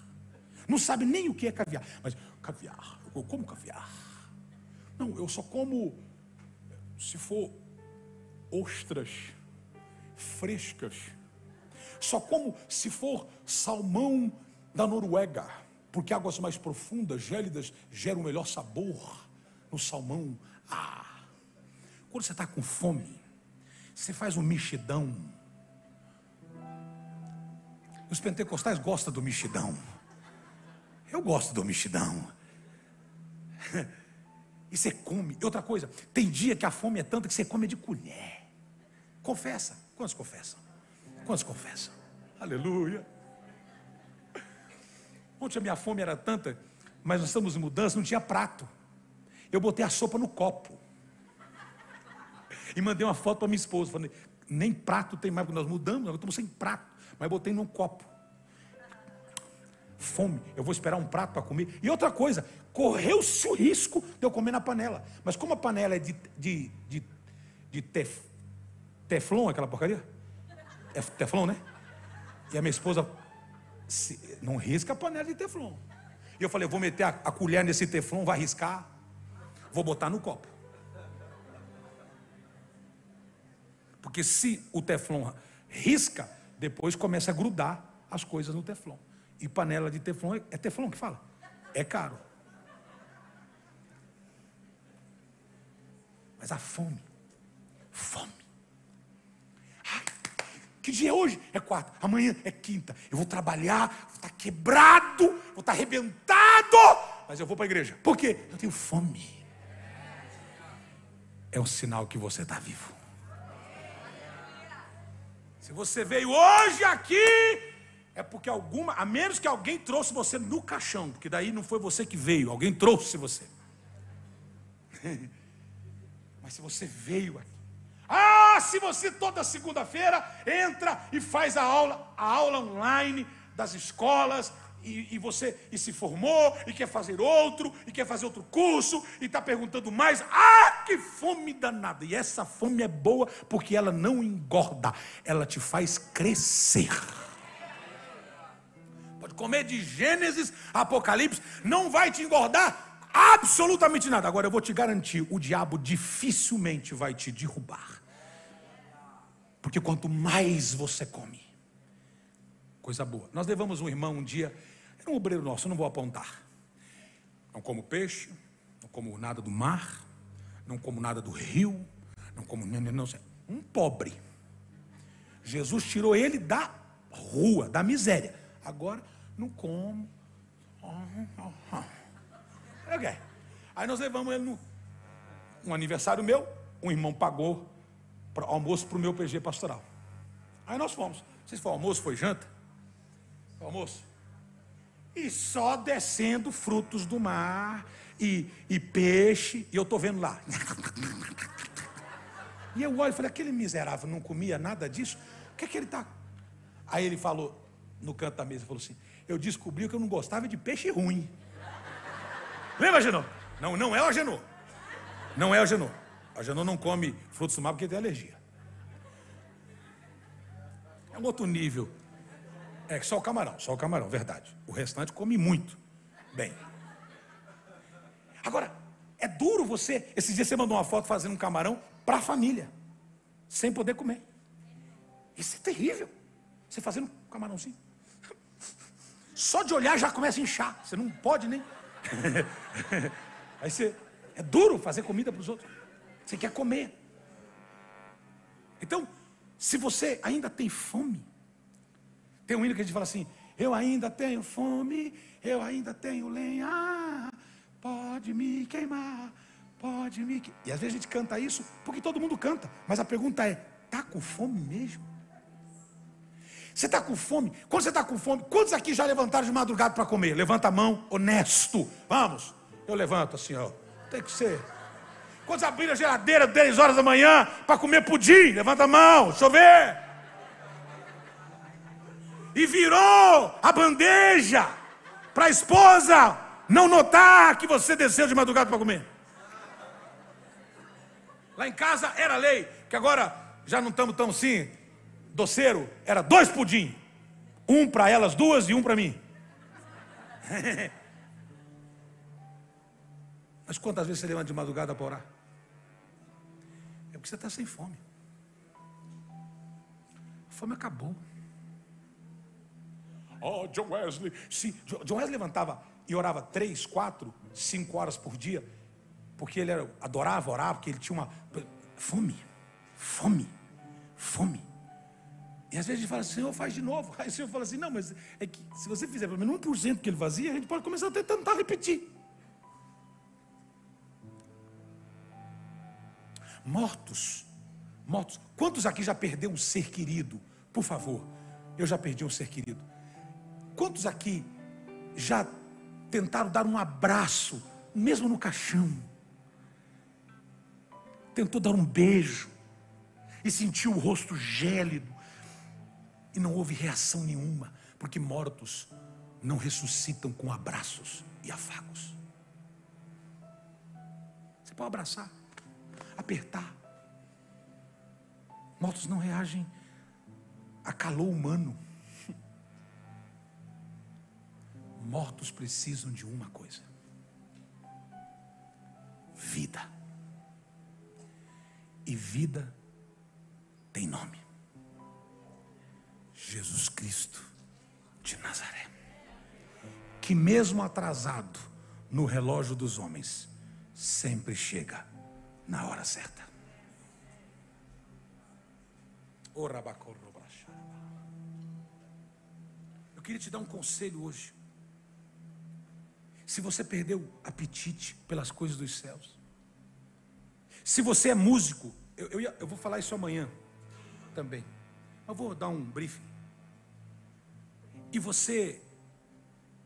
não sabe nem o que é caviar. Mas caviar, eu como caviar. Não, eu só como se for ostras frescas. Só como se for salmão da Noruega, porque águas mais profundas, gélidas, geram o melhor sabor no salmão. Quando você está com fome, você faz um mexidão. Os pentecostais gostam do mexidão. Eu gosto do mexidão. E você come. E outra coisa, tem dia que a fome é tanta que você come de colher. Confessa. Quantos confessam? Quantos confessam? Aleluia. Ontem a minha fome era tanta, mas nós estamos em mudança, não tinha prato. Eu botei a sopa no copo. E mandei uma foto para minha esposa. Falei, nem prato tem mais, porque nós mudamos, nós estamos sem prato. Mas botei num copo. Fome, eu vou esperar um prato para comer. E outra coisa, correu-se o risco de eu comer na panela. Mas como a panela é de teflon, aquela porcaria? É teflon, né? E a minha esposa não risca a panela de teflon. E eu falei, eu vou meter a colher nesse teflon, vai riscar. Vou botar no copo. Porque se o teflon risca, depois começa a grudar as coisas no teflon. E panela de teflon, é teflon que fala? É caro. Mas a fome. Ai, que dia é hoje? É quarta. Amanhã é quinta. Eu vou trabalhar, vou estar quebrado, vou estar arrebentado. Mas eu vou para a igreja. Por quê? Eu tenho fome. É um sinal que você está vivo. Se você veio hoje aqui, é porque a menos que alguém trouxe você no caixão, porque daí não foi você que veio, alguém trouxe você. Mas se você veio aqui, se você toda segunda-feira entra e faz a aula online das escolas, e você se formou, e quer fazer outro curso, e está perguntando mais, que fome danada. E essa fome é boa, porque ela não engorda, ela te faz crescer. Pode comer de Gênesis a Apocalipse, não vai te engordar absolutamente nada. Agora eu vou te garantir, o diabo dificilmente vai te derrubar. Porque quanto mais você come, coisa boa. Nós levamos um irmão um dia, era um obreiro nosso, eu não vou apontar. Não como peixe, não como nada do mar, não como nada do rio, não como não sei. Um pobre. Jesus tirou ele da rua, da miséria. Agora não como. Okay. Aí nós levamos ele no aniversário meu, um irmão pagou almoço para o meu PG pastoral. Aí nós fomos. Não sei se foi almoço, foi janta. Foi almoço. E só descendo frutos do mar e peixe. E eu estou vendo lá. E eu olho e falei, aquele miserável não comia nada disso? O que é que ele está? Aí ele falou, no canto da mesa, falou assim, eu descobri que eu não gostava de peixe ruim. Lembra, Agenor? Não é o Agenor. Não é o Agenor. O Agenor não come frutos do mar porque tem alergia. É um outro nível. É só o camarão, verdade. O restante come muito. Bem. Agora, é duro você... Esses dias você mandou uma foto fazendo um camarão para a família, sem poder comer. Isso é terrível. Você fazendo um camarãozinho. Só de olhar já começa a inchar. Você não pode nem... Aí você... É duro fazer comida para os outros. Você quer comer. Então, se você ainda tem fome... Tem um hino que a gente fala assim, eu ainda tenho fome, eu ainda tenho lenha, pode me queimar, pode me queimar. E às vezes a gente canta isso, porque todo mundo canta. Mas a pergunta é, está com fome mesmo? Você está com fome? Quando você está com fome, quantos aqui já levantaram de madrugada para comer? Levanta a mão, honesto. Vamos. Eu levanto assim, ó. Tem que ser. Quantos abriram a geladeira 10 horas da manhã para comer pudim? Levanta a mão, deixa eu ver. E virou a bandeja para a esposa não notar que você desceu de madrugada para comer. Lá em casa era lei, que agora já não estamos tão assim, doceiro, era 2 pudim. Um para elas duas e um para mim. Mas quantas vezes você levanta de madrugada para orar? É porque você está sem fome. A fome acabou. Oh, John Wesley. Sim, John Wesley levantava e orava 3, 4, 5 horas por dia, porque ele adorava orar, porque ele tinha uma fome. E às vezes a gente fala assim, Senhor, faz de novo. Aí o Senhor fala assim, não, mas é que se você fizer pelo menos 1% que ele fazia, a gente pode começar a tentar repetir. Mortos. Quantos aqui já perdeu um ser querido? Por favor, eu já perdi um ser querido. Quantos aqui já tentaram dar um abraço, mesmo no caixão? Tentou dar um beijo e sentiu o rosto gélido e não houve reação nenhuma, porque mortos não ressuscitam com abraços e afagos. Você pode abraçar, apertar. Mortos não reagem a calor humano. Mortos precisam de uma coisa: vida. E vida tem nome: Jesus Cristo de Nazaré, que mesmo atrasado no relógio dos homens, sempre chega na hora certa. Eu queria te dar um conselho hoje. Se você perdeu apetite pelas coisas dos céus, se você é músico, eu vou falar isso amanhã também, eu vou dar um briefing. E você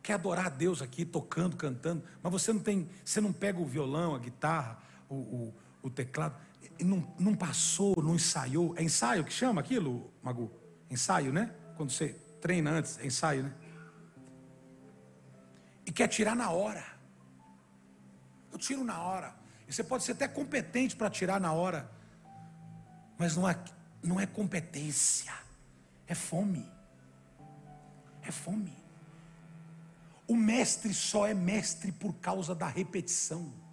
quer adorar a Deus aqui, tocando, cantando, mas você não pega o violão, a guitarra, o teclado, e não passou, não ensaiou. É ensaio que chama aquilo, Magu? Ensaio, né? Quando você treina antes, é ensaio, né? E quer tirar na hora. Eu tiro na hora. E você pode ser até competente para tirar na hora, mas não é competência, é fome. É fome. O mestre só é mestre por causa da repetição.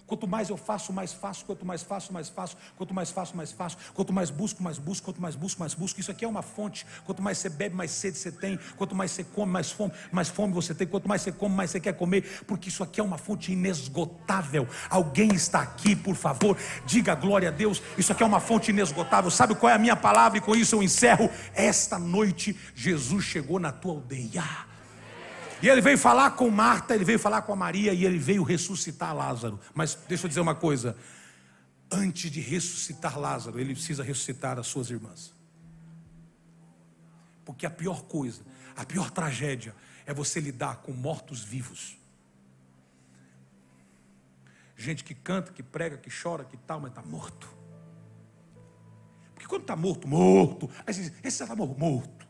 Quanto mais eu faço, mais faço. Quanto mais faço, mais faço. Quanto mais faço, mais faço. Quanto mais busco, mais busco. Quanto mais busco, mais busco. Isso aqui é uma fonte. Quanto mais você bebe, mais sede você tem. Quanto mais você come, mais fome você tem. Quanto mais você come, mais você quer comer. Porque isso aqui é uma fonte inesgotável. Alguém está aqui, por favor, diga glória a Deus. Isso aqui é uma fonte inesgotável. Sabe qual é a minha palavra? E com isso eu encerro. Esta noite Jesus chegou na tua aldeia. E ele veio falar com Marta, ele veio falar com a Maria, e ele veio ressuscitar Lázaro. Mas deixa eu dizer uma coisa: antes de ressuscitar Lázaro, ele precisa ressuscitar as suas irmãs. Porque a pior coisa, a pior tragédia, é você lidar com mortos vivos. Gente que canta, que prega, que chora, que tal, mas está morto. Porque quando está morto, aí você diz, esse já está morto.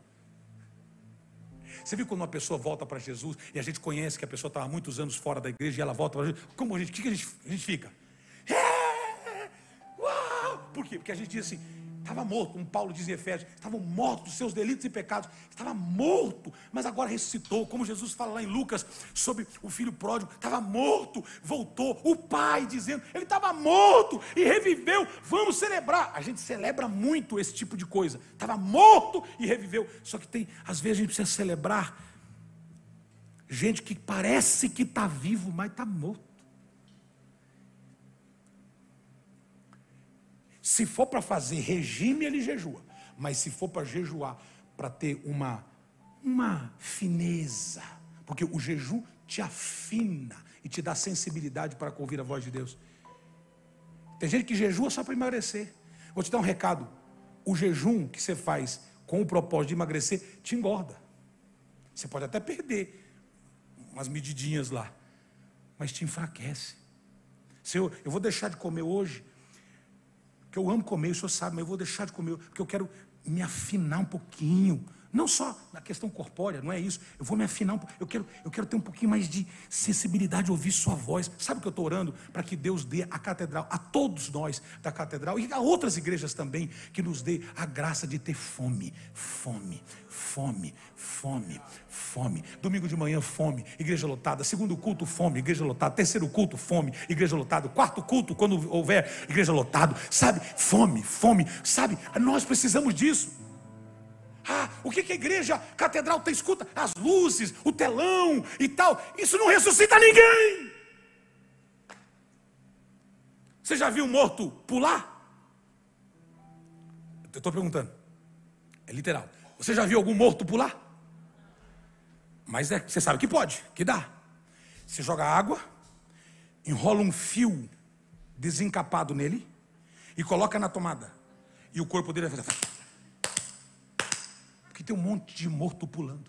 Você viu quando uma pessoa volta para Jesus e a gente conhece que a pessoa estava há muitos anos fora da igreja e ela volta para Jesus? Como a gente, o que a gente fica? Uau! Por quê? Porque a gente diz assim, estava morto, como Paulo diz em Efésios, estavam mortos dos seus delitos e pecados, estava morto, mas agora ressuscitou, como Jesus fala lá em Lucas sobre o filho pródigo, estava morto, voltou, o pai dizendo, ele estava morto e reviveu, vamos celebrar. A gente celebra muito esse tipo de coisa, estava morto e reviveu, só que às vezes a gente precisa celebrar gente que parece que está vivo, mas está morto. Se for para fazer regime, ele jejua. Mas se for para jejuar, para ter uma fineza, porque o jejum te afina e te dá sensibilidade para ouvir a voz de Deus. Tem gente que jejua só para emagrecer. Vou te dar um recado: o jejum que você faz com o propósito de emagrecer te engorda. Você pode até perder umas medidinhas lá, mas te enfraquece. Se eu vou deixar de comer hoje, que eu amo comer, o senhor sabe, mas eu vou deixar de comer, porque eu quero me afinar um pouquinho. Não só na questão corpórea, não é isso. Eu vou me afinar um pouco. Eu quero ter um pouquinho mais de sensibilidade, ouvir sua voz. Sabe o que eu estou orando? Para que Deus dê à catedral, a todos nós da catedral, e a outras igrejas também, que nos dê a graça de ter fome. Fome, fome, fome, fome. Domingo de manhã, fome, igreja lotada. Segundo culto, fome, igreja lotada. Terceiro culto, fome, igreja lotada. Quarto culto, quando houver, igreja lotada. Sabe, fome, fome. Sabe, nós precisamos disso. O que a igreja catedral tem? Escuta, as luzes, o telão e tal. Isso não ressuscita ninguém. Você já viu um morto pular? Eu estou perguntando. É literal. Você já viu algum morto pular? Mas você sabe que pode, que dá. Você joga água, enrola um fio desencapado nele e coloca na tomada. E o corpo dele vai fazer... Porque tem um monte de morto pulando.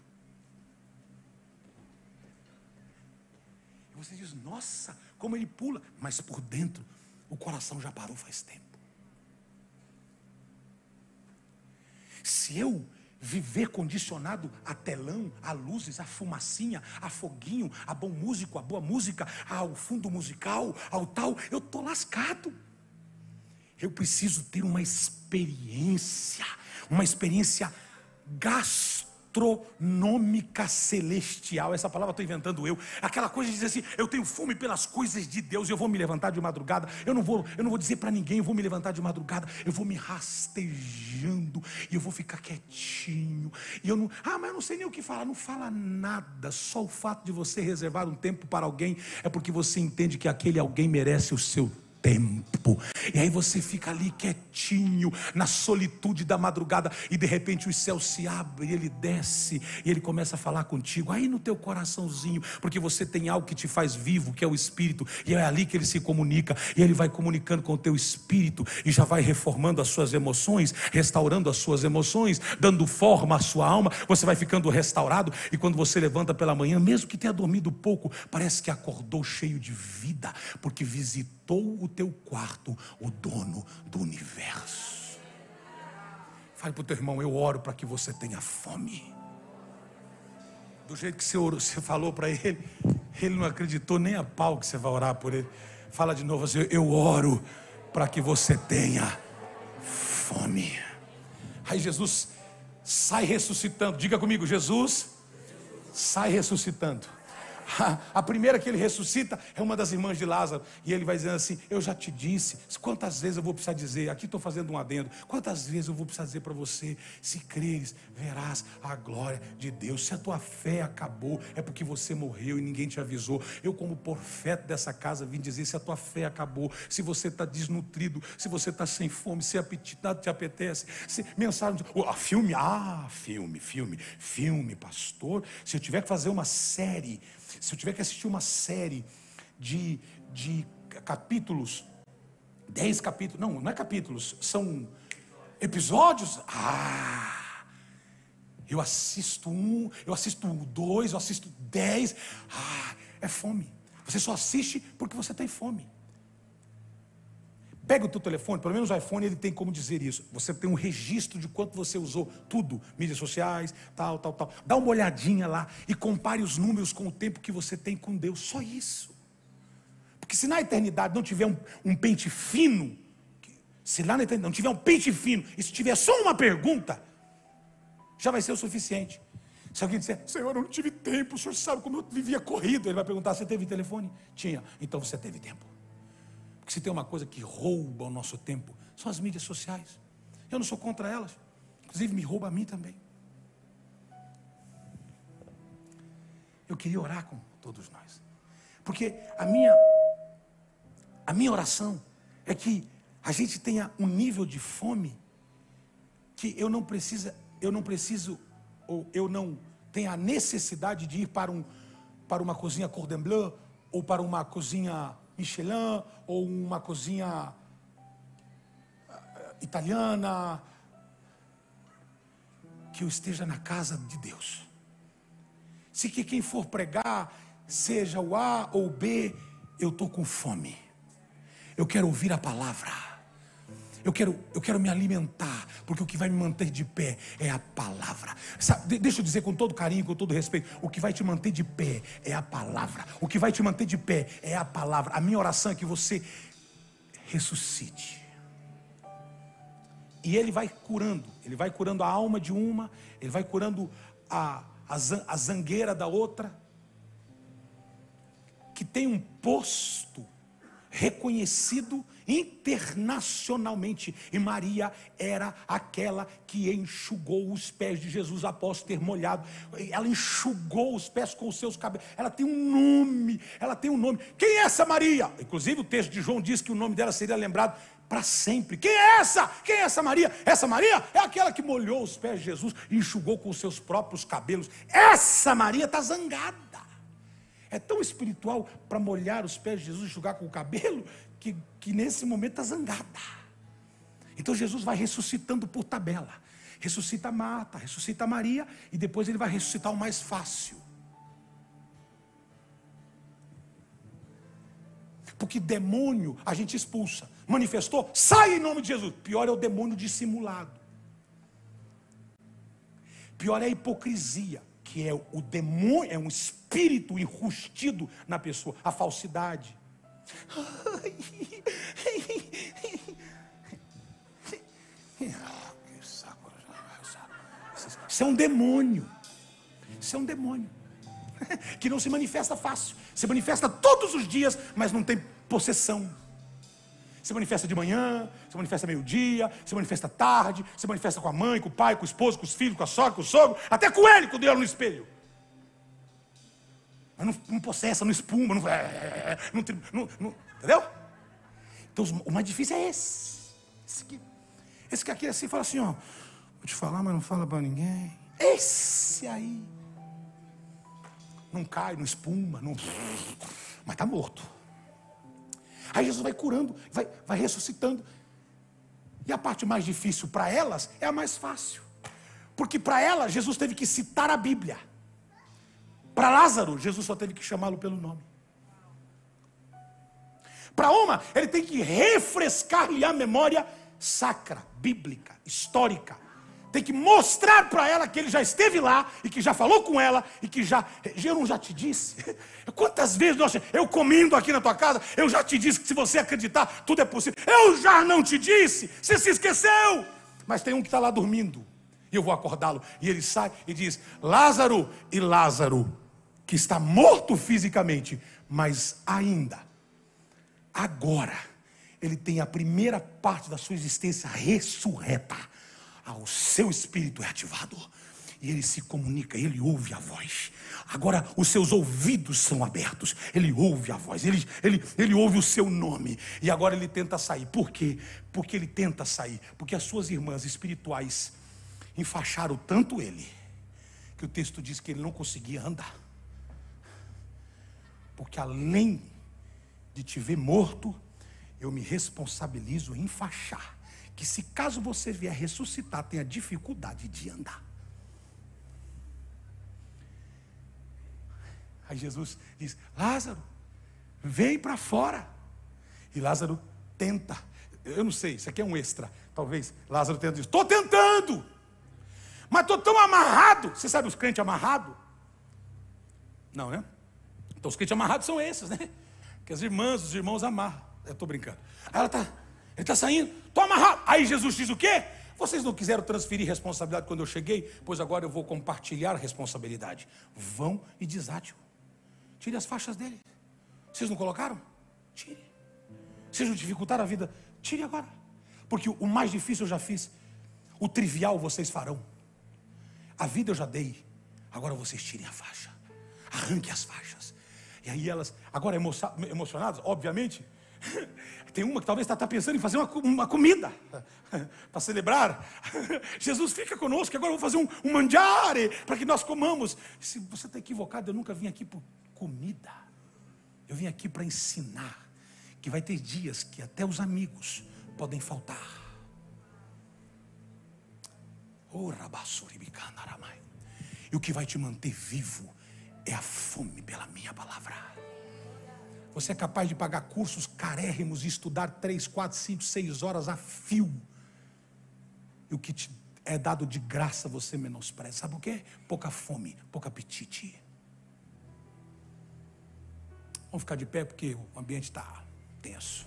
E você diz, nossa, como ele pula. Mas por dentro, o coração já parou faz tempo. Se eu viver condicionado a telão, a luzes, a fumacinha, a foguinho, a bom músico, a boa música, ao fundo musical, ao tal, eu estou lascado. Eu preciso ter uma experiência gastronômica celestial. Essa palavra estou inventando eu. Aquela coisa de dizer assim, eu tenho fome pelas coisas de Deus, eu vou me levantar de madrugada, eu não vou dizer para ninguém, eu vou me levantar de madrugada, eu vou me rastejando, e eu vou ficar quietinho, e eu não, mas eu não sei nem o que falar. Não fala nada, só o fato de você reservar um tempo para alguém, é porque você entende que aquele alguém merece o seu tempo. E aí você fica ali quietinho, na solitude da madrugada, e de repente os céus se abrem, e ele desce, e ele começa a falar contigo, aí no teu coraçãozinho, porque você tem algo que te faz vivo, que é o Espírito, e é ali que ele se comunica, e ele vai comunicando com o teu Espírito, e já vai reformando as suas emoções, restaurando as suas emoções, dando forma à sua alma. Você vai ficando restaurado, e quando você levanta pela manhã, mesmo que tenha dormido pouco, parece que acordou cheio de vida, porque visitou o teu quarto o dono do universo. Fale para o teu irmão, eu oro para que você tenha fome. Do jeito que você falou para ele, ele não acreditou nem a pau que você vai orar por ele. Fala de novo assim, eu oro para que você tenha fome. Aí Jesus sai ressuscitando. Diga comigo, Jesus sai ressuscitando. A primeira que ele ressuscita é uma das irmãs de Lázaro, e ele vai dizendo assim, eu já te disse, quantas vezes eu vou precisar dizer, aqui estou fazendo um adendo, quantas vezes eu vou precisar dizer para você, se creres, verás a glória de Deus. Se a tua fé acabou, é porque você morreu e ninguém te avisou. Eu, como profeta dessa casa, vim dizer, se a tua fé acabou, se você está desnutrido, se você está sem fome, se apetite, nada te apetece, se mensagem, filme, pastor, se eu tiver que fazer uma série, se eu tiver que assistir uma série de capítulos, 10 capítulos, não é capítulos, são episódios, eu assisto 1, eu assisto 2, eu assisto 10, é fome. Você só assiste porque você tem fome. Pega o teu telefone, pelo menos o iPhone ele tem como dizer isso. Você tem um registro de quanto você usou tudo, mídias sociais, tal. Dá uma olhadinha lá e compare os números com o tempo que você tem com Deus. Só isso. Porque se na eternidade não tiver um pente fino, se lá na eternidade não tiver um pente fino, e se tiver só uma pergunta, já vai ser o suficiente. Se alguém disser, Senhor, eu não tive tempo, o Senhor sabe como eu vivia corrido, ele vai perguntar, você teve telefone? Tinha. Então você teve tempo. Porque se tem uma coisa que rouba o nosso tempo, são as mídias sociais. Eu não sou contra elas, inclusive me rouba a mim também. Eu queria orar com todos nós, porque a minha oração é que a gente tenha um nível de fome que eu não preciso, ou eu não tenha a necessidade de ir para uma cozinha cordon bleu, ou para uma cozinha Michelin, ou uma cozinha italiana, que eu esteja na casa de Deus. Se que quem for pregar, seja o A ou o B, eu estou com fome. Eu quero ouvir a palavra. Eu quero me alimentar, porque o que vai me manter de pé é a palavra. Sabe, deixa eu dizer com todo carinho, com todo respeito, o que vai te manter de pé é a palavra. O que vai te manter de pé é a palavra. A minha oração é que você ressuscite. E ele vai curando a alma de uma, ele vai curando a zangueira da outra, que tem um posto reconhecido internacionalmente, e Maria era aquela que enxugou os pés de Jesus após ter molhado. Ela enxugou os pés com os seus cabelos. Ela tem um nome. Quem é essa Maria? Inclusive o texto de João diz que o nome dela seria lembrado para sempre. Quem é essa? Quem é essa Maria? Essa Maria é aquela que molhou os pés de Jesus e enxugou com os seus próprios cabelos. Essa Maria está zangada. É tão espiritual para molhar os pés de Jesus e enxugar com o cabelo, que nesse momento está zangada. Então Jesus vai ressuscitando por tabela. Ressuscita Marta, ressuscita Maria, e depois ele vai ressuscitar o mais fácil. Porque demônio a gente expulsa. Manifestou, sai em nome de Jesus. Pior é o demônio dissimulado. Pior é a hipocrisia, que é o demônio, é um espírito enrustido na pessoa, a falsidade. Isso é um demônio. Isso é um demônio que não se manifesta fácil. Se manifesta todos os dias, mas não tem possessão. Se manifesta de manhã, se manifesta meio-dia, se manifesta tarde, se manifesta com a mãe, com o pai, com o esposo, com os filhos, com a sogra, com o sogro, até com ele, quando ele olha no espelho. Mas não processa, não espuma, não, entendeu? Então o mais difícil é esse. Esse que aqui assim fala assim, ó, vou te falar, mas não fala para ninguém. Esse aí não cai, não espuma, mas está morto. Aí Jesus vai curando, vai ressuscitando. E a parte mais difícil para elas é a mais fácil. Porque para elas Jesus teve que citar a Bíblia. Para Lázaro, Jesus só teve que chamá-lo pelo nome. Para uma, ele tem que refrescar-lhe a memória sacra, bíblica, histórica. Tem que mostrar para ela que ele já esteve lá, e que já falou com ela, e que eu não já te disse? Quantas vezes eu comendo aqui na tua casa, eu já te disse que se você acreditar, tudo é possível. Eu já não te disse, você se esqueceu. Mas tem um que está lá dormindo, e eu vou acordá-lo. E ele sai e diz, Lázaro, e Lázaro, que está morto fisicamente, mas ainda, agora, ele tem a primeira parte da sua existência ressurreta. O seu espírito é ativado. E ele se comunica, ele ouve a voz. Agora os seus ouvidos são abertos. Ele ouve a voz, ele ouve o seu nome. E agora ele tenta sair. Por quê? Porque ele tenta sair. Porque as suas irmãs espirituais enfaixaram tanto ele, que o texto diz que ele não conseguia andar. Porque além de te ver morto, eu me responsabilizo em enfaixar. Que se caso você vier ressuscitar, tenha dificuldade de andar. Aí Jesus diz, Lázaro, vem para fora. E Lázaro tenta. Eu não sei, isso aqui é um extra. Talvez Lázaro tenta dizer, estou tentando, mas estou tão amarrado. Você sabe os crentes amarrados? Não, né? Então os crentes amarrados são esses, né? Que as irmãs, os irmãos amarram. Eu estou brincando. Aí ele está saindo, estou amarrado. Aí Jesus diz o quê? Vocês não quiseram transferir responsabilidade quando eu cheguei? Pois agora eu vou compartilhar a responsabilidade. Vão e desatem-o. Tire as faixas dele. Vocês não colocaram? Tire. Vocês não dificultaram a vida? Tire agora. Porque o mais difícil eu já fiz. O trivial vocês farão. A vida eu já dei. Agora vocês tirem a faixa. Arranquem as faixas. E aí elas, agora emocionadas, obviamente, tem uma que talvez está pensando em fazer uma comida para celebrar. Jesus, fica conosco, agora eu vou fazer um mangiare para que nós comamos. Se você está equivocado, eu nunca vim aqui por comida. Eu vim aqui para ensinar que vai ter dias que até os amigos podem faltar. E o que vai te manter vivo é a fome pela minha palavra. Você é capaz de pagar cursos carérrimos e estudar 3, 4, 5, 6 horas a fio. E o que te é dado de graça você menospreza. Sabe o quê? Pouca fome, pouco apetite. Vamos ficar de pé porque o ambiente está tenso.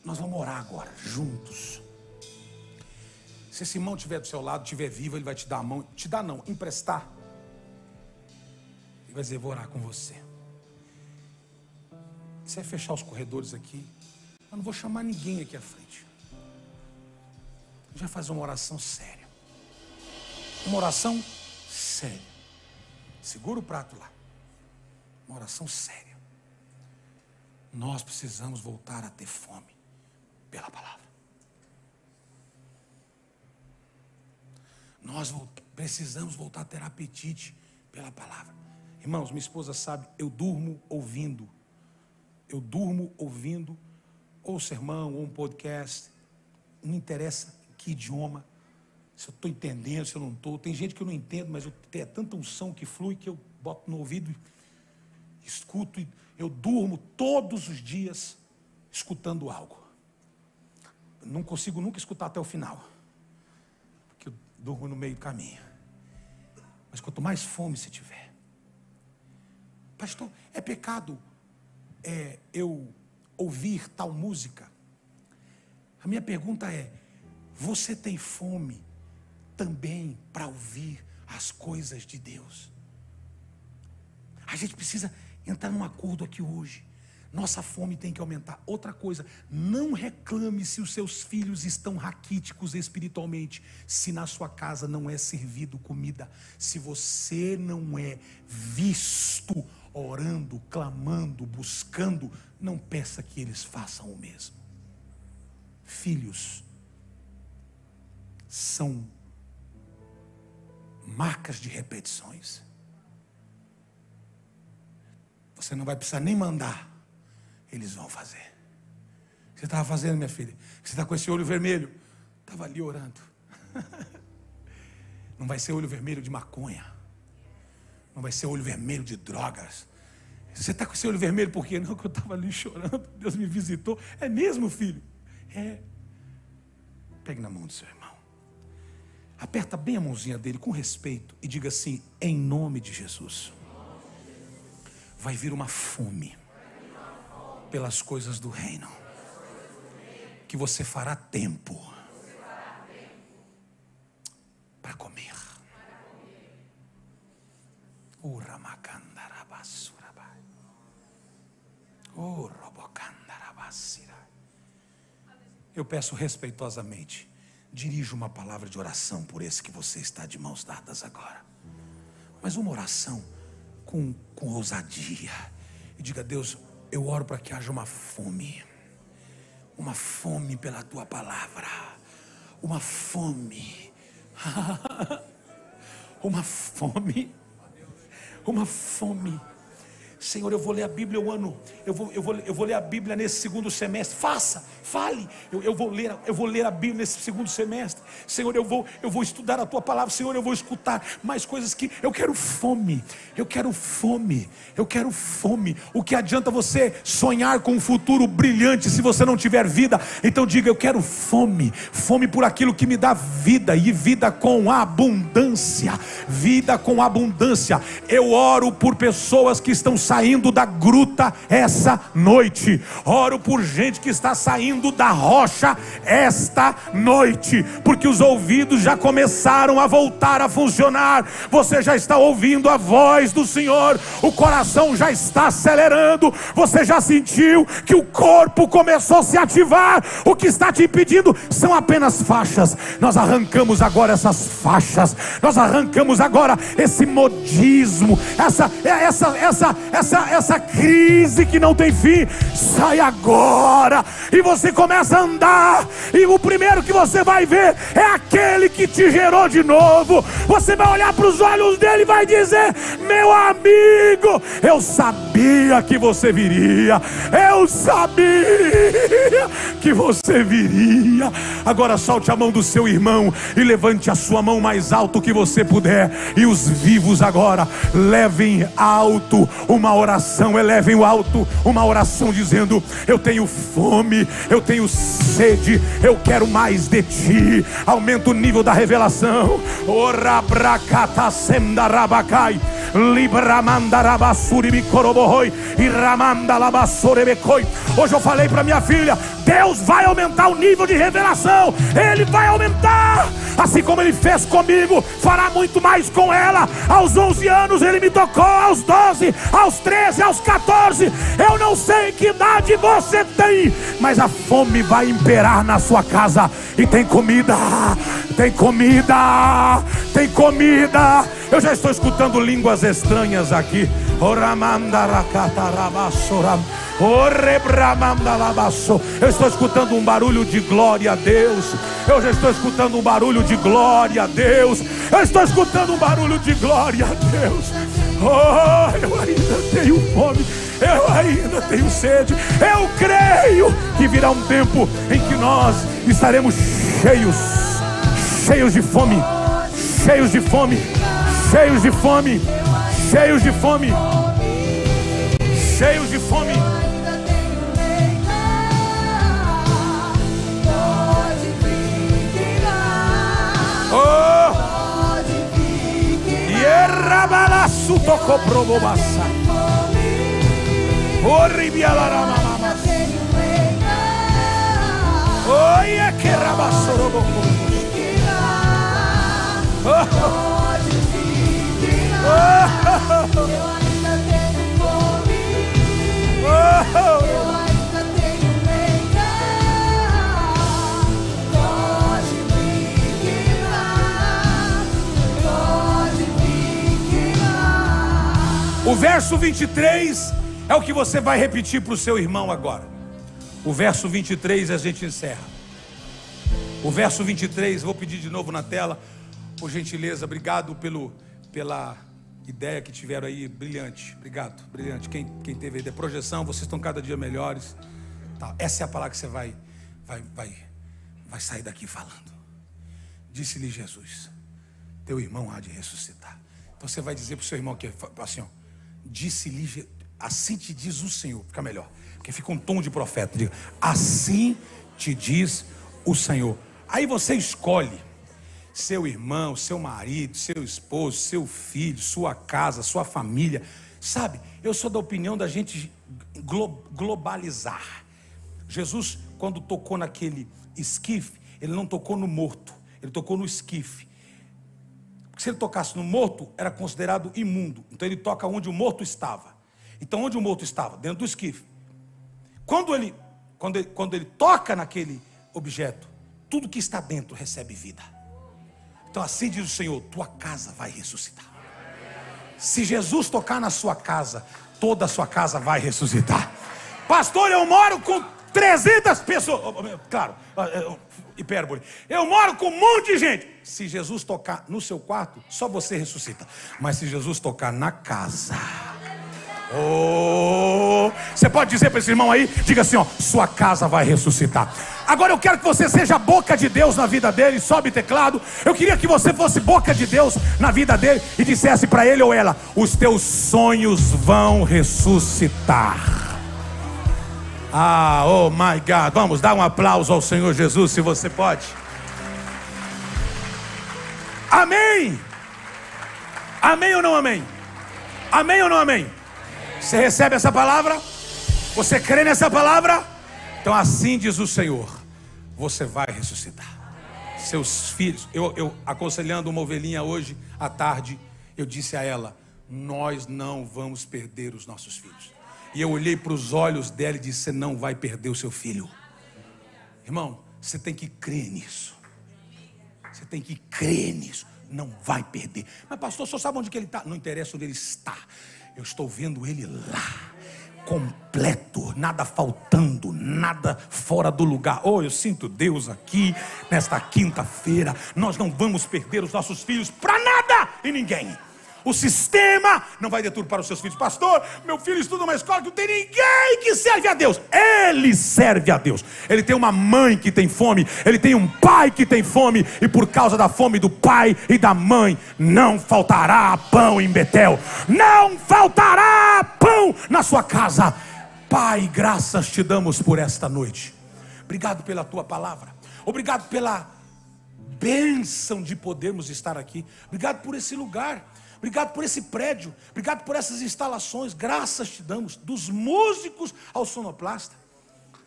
Nós vamos orar agora, juntos. Se esse irmão estiver do seu lado, estiver vivo, ele vai te dar a mão. Te dar não, emprestar. Ele vai dizer, vou orar com você. Você vai fechar os corredores aqui. Eu não vou chamar ninguém aqui à frente. A gente vai fazer uma oração séria. Uma oração séria. Segura o prato lá. Uma oração séria. Nós precisamos voltar a ter fome pela palavra. Nós precisamos voltar a ter apetite pela palavra. Irmãos, minha esposa sabe, eu durmo ouvindo. Eu durmo ouvindo ou sermão, ou um podcast. Não interessa que idioma. Se eu estou entendendo, se eu não estou. Tem gente que eu não entendo, mas eu tenho tanta unção que flui que eu boto no ouvido e escuto. E eu durmo todos os dias escutando algo. Não consigo nunca escutar até o final, porque eu durmo no meio do caminho. Mas quanto mais fome você tiver, pastor, é pecado eu ouvir tal música? A minha pergunta é: você tem fome também para ouvir as coisas de Deus? A gente precisa entrar num acordo aqui hoje. Nossa fome tem que aumentar. Outra coisa, não reclame se os seus filhos estão raquíticos espiritualmente, se na sua casa não é servido comida, se você não é visto orando, clamando, buscando, não peça que eles façam o mesmo. Filhos são marcas de repetições. Você não vai precisar nem mandar, eles vão fazer. O que você estava fazendo, minha filha? Você está com esse olho vermelho? Estava ali orando. Não vai ser olho vermelho de maconha. Não vai ser olho vermelho de drogas. Você está com esse olho vermelho por quê? Não, que eu estava ali chorando. Deus me visitou. É mesmo, filho? É. Pegue na mão do seu irmão. Aperta bem a mãozinha dele com respeito e diga assim: em nome de Jesus. Vai vir uma fome pelas coisas do reino, que você fará tempo para comer. Eu peço respeitosamente, dirija uma palavra de oração por esse que você está de mãos dadas agora, mas uma oração com ousadia, e diga: Deus, eu oro para que haja uma fome pela tua palavra, uma fome, uma fome. Senhor, eu vou ler a Bíblia eu vou ler a Bíblia nesse segundo semestre. Fale. Eu vou ler a Bíblia nesse segundo semestre. Senhor, eu vou estudar a tua palavra. Senhor, eu vou escutar mais coisas que eu quero fome. O que adianta você sonhar com um futuro brilhante se você não tiver vida? Então diga: eu quero fome por aquilo que me dá vida, e vida com abundância. Eu oro por pessoas que estão saindo da gruta essa noite. Oro por gente que está saindo da rocha esta noite, porque os ouvidos já começaram a voltar a funcionar. Você já está ouvindo a voz do Senhor, o coração já está acelerando, você já sentiu que o corpo começou a se ativar. O que está te impedindo são apenas faixas. Nós arrancamos agora essas faixas, nós arrancamos agora esse modismo, essa crise que não tem fim, sai agora. E você começa a andar, e o primeiro que você vai ver é aquele que te gerou de novo. Você vai olhar para os olhos dele e vai dizer: meu amigo, eu sabia que você viria, eu sabia que você viria. Agora solte a mão do seu irmão e levante a sua mão mais alto que você puder, e os vivos agora levem alto uma oração, elevem o alto uma oração dizendo: eu tenho fome, eu tenho sede, eu quero mais de ti. Aumenta o nível da revelação. Ora bracata semdarabacai libramandarabassuri bicorobohoi e ramandalabassorebecoi. Hoje eu falei para minha filha: Deus vai aumentar o nível de revelação. Ele vai aumentar, assim como Ele fez comigo, fará muito mais com ela. Aos 11 anos Ele me tocou, aos 12, aos 13, aos 14. Eu não sei que idade você tem, mas a fome vai imperar na sua casa. E tem comida, tem comida, tem comida. Eu já estou escutando línguas estranhas aqui. Eu estou escutando um barulho de glória a Deus. Eu já estou escutando um barulho de glória a Deus. Eu estou escutando um barulho de glória a Deus. Oh, eu ainda tenho fome, eu ainda tenho sede. Eu creio que virá um tempo em que nós estaremos cheios de fome, cheios de fome, cheios de fome, cheios de fome, cheios de fome. Oh! Yerrabalasu tocou probobassa. Oribialaramamama. Oi, é que rabassoroboco. O verso 23 é o que você vai repetir para o seu irmão agora. O verso 23 a gente encerra. O verso 23, vou pedir de novo na tela, por gentileza. Obrigado pela ideia que tiveram aí, brilhante. Obrigado, brilhante. Quem teve aí de projeção, vocês estão cada dia melhores. Tá, essa é a palavra que você vai sair daqui falando. Disse-lhe Jesus: teu irmão há de ressuscitar. Então você vai dizer para o seu irmão que assim, ó, disse-lhe, assim te diz o Senhor. Fica melhor, porque fica um tom de profeta. Diga: assim te diz o Senhor. Aí você escolhe seu irmão, seu marido, seu esposo, seu filho, sua casa, sua família. Sabe, eu sou da opinião da gente globalizar. Jesus, quando tocou naquele esquife, Ele não tocou no morto, Ele tocou no esquife. Porque se Ele tocasse no morto, era considerado imundo. Então Ele toca onde o morto estava. Então onde o morto estava? Dentro do esquife. Quando ele toca naquele objeto, tudo que está dentro recebe vida. Então assim diz o Senhor: tua casa vai ressuscitar. Se Jesus tocar na sua casa, toda a sua casa vai ressuscitar. Pastor, eu moro com 300 pessoas. Claro, hipérbole. Eu moro com um monte de gente. Se Jesus tocar no seu quarto, só você ressuscita. Mas se Jesus tocar na casa, oh, você pode dizer para esse irmão aí, diga assim, ó: sua casa vai ressuscitar. Agora eu quero que você seja a boca de Deus na vida dele. Sobe teclado. Eu queria que você fosse boca de Deus na vida dele e dissesse para ele ou ela: os teus sonhos vão ressuscitar. Ah, oh my God. Vamos dar um aplauso ao Senhor Jesus, se você pode. Amém. Amém ou não amém? Amém ou não amém? Você recebe essa palavra? Você crê nessa palavra? Então assim diz o Senhor: você vai ressuscitar. Seus filhos. Eu aconselhando uma ovelhinha hoje à tarde, eu disse a ela: nós não vamos perder os nossos filhos. E eu olhei para os olhos dela e disse: você não vai perder o seu filho. Irmão, você tem que crer nisso. Você tem que crer nisso. Não vai perder. Mas pastor, só sabe onde que ele está? Não interessa onde ele está. eu estou vendo ele lá, completo, nada faltando, nada fora do lugar. Oh, eu sinto Deus aqui nesta quinta-feira. Nós não vamos perder os nossos filhos para nada e ninguém. O sistema não vai deturpar os seus filhos. Pastor, meu filho estuda numa escola que não tem ninguém que serve a Deus. Ele serve a Deus. Ele tem uma mãe que tem fome. Ele tem um pai que tem fome. E por causa da fome do pai e da mãe, não faltará pão em Betel. Não faltará pão na sua casa. Pai, graças te damos por esta noite. Obrigado pela tua palavra. Obrigado pela bênção de podermos estar aqui. Obrigado por esse lugar. Obrigado por esse prédio, obrigado por essas instalações, graças te damos, dos músicos ao sonoplasta,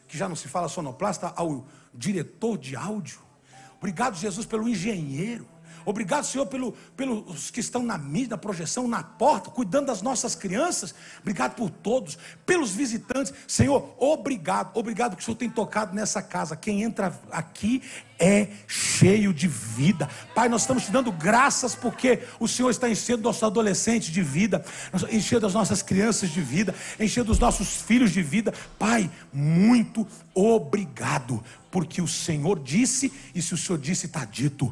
que já não se fala sonoplasta, ao diretor de áudio. Obrigado, Jesus, pelo engenheiro. Obrigado, Senhor, pelos que estão na mídia, na projeção, na porta, cuidando das nossas crianças. Obrigado por todos, pelos visitantes. Senhor, obrigado que o Senhor tem tocado nessa casa. Quem entra aqui é cheio de vida. Pai, nós estamos te dando graças porque o Senhor está enchendo nossos adolescentes de vida, enchendo as nossas crianças de vida, enchendo os nossos filhos de vida. Pai, muito obrigado, porque o Senhor disse, e se o Senhor disse, está dito.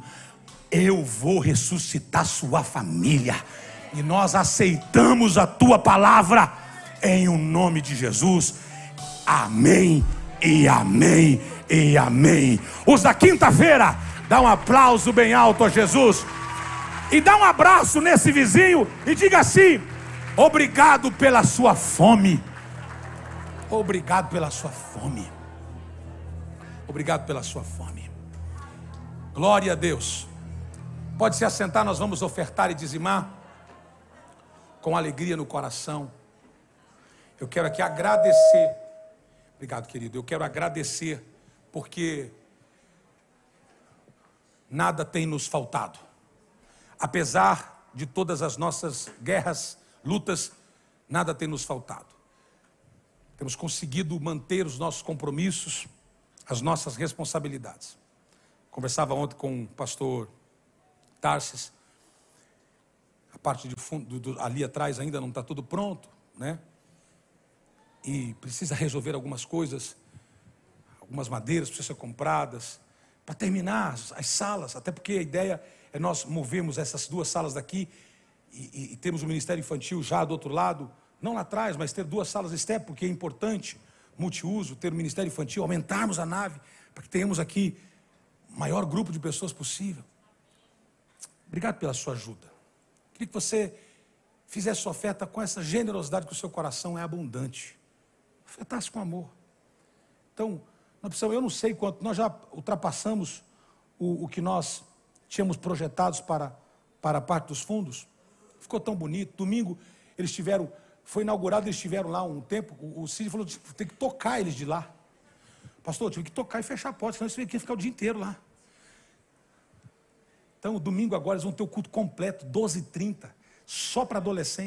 Eu vou ressuscitar sua família. E nós aceitamos a tua palavra em o nome de Jesus. Amém e amém e amém. Os da quinta-feira, dá um aplauso bem alto a Jesus. E dá um abraço nesse vizinho e diga assim: obrigado pela sua fome. Obrigado pela sua fome. Obrigado pela sua fome. Glória a Deus. Pode se assentar, nós vamos ofertar e dizimar com alegria no coração. Eu quero aqui agradecer. Obrigado, querido. Eu quero agradecer porque nada tem nos faltado. Apesar de todas as nossas guerras, lutas, nada tem nos faltado. Temos conseguido manter os nossos compromissos, as nossas responsabilidades. Conversava ontem com o pastor Tarsis, a parte de fundo, ali atrás ainda não está tudo pronto, né? E precisa resolver algumas coisas, algumas madeiras precisam ser compradas, para terminar as salas, até porque a ideia é nós movermos essas duas salas daqui e temos o Ministério Infantil já do outro lado, não lá atrás, mas ter duas salas externas, porque é importante, multiuso, ter o Ministério Infantil, aumentarmos a nave, para que tenhamos aqui o maior grupo de pessoas possível. Obrigado pela sua ajuda. Queria que você fizesse sua oferta com essa generosidade, que o seu coração é abundante. Ofertasse com amor. Então, nós precisamos, eu não sei quanto, nós já ultrapassamos o que nós tínhamos projetados para a parte dos fundos. Ficou tão bonito. Domingo, eles tiveram, foi inaugurado, eles estiveram lá um tempo. O Cid falou, tem que tocar eles de lá. Pastor, eu tive que tocar e fechar a porta, senão eles iam ficar o dia inteiro lá. Então, domingo agora eles vão ter o culto completo, 12h30, só para adolescentes.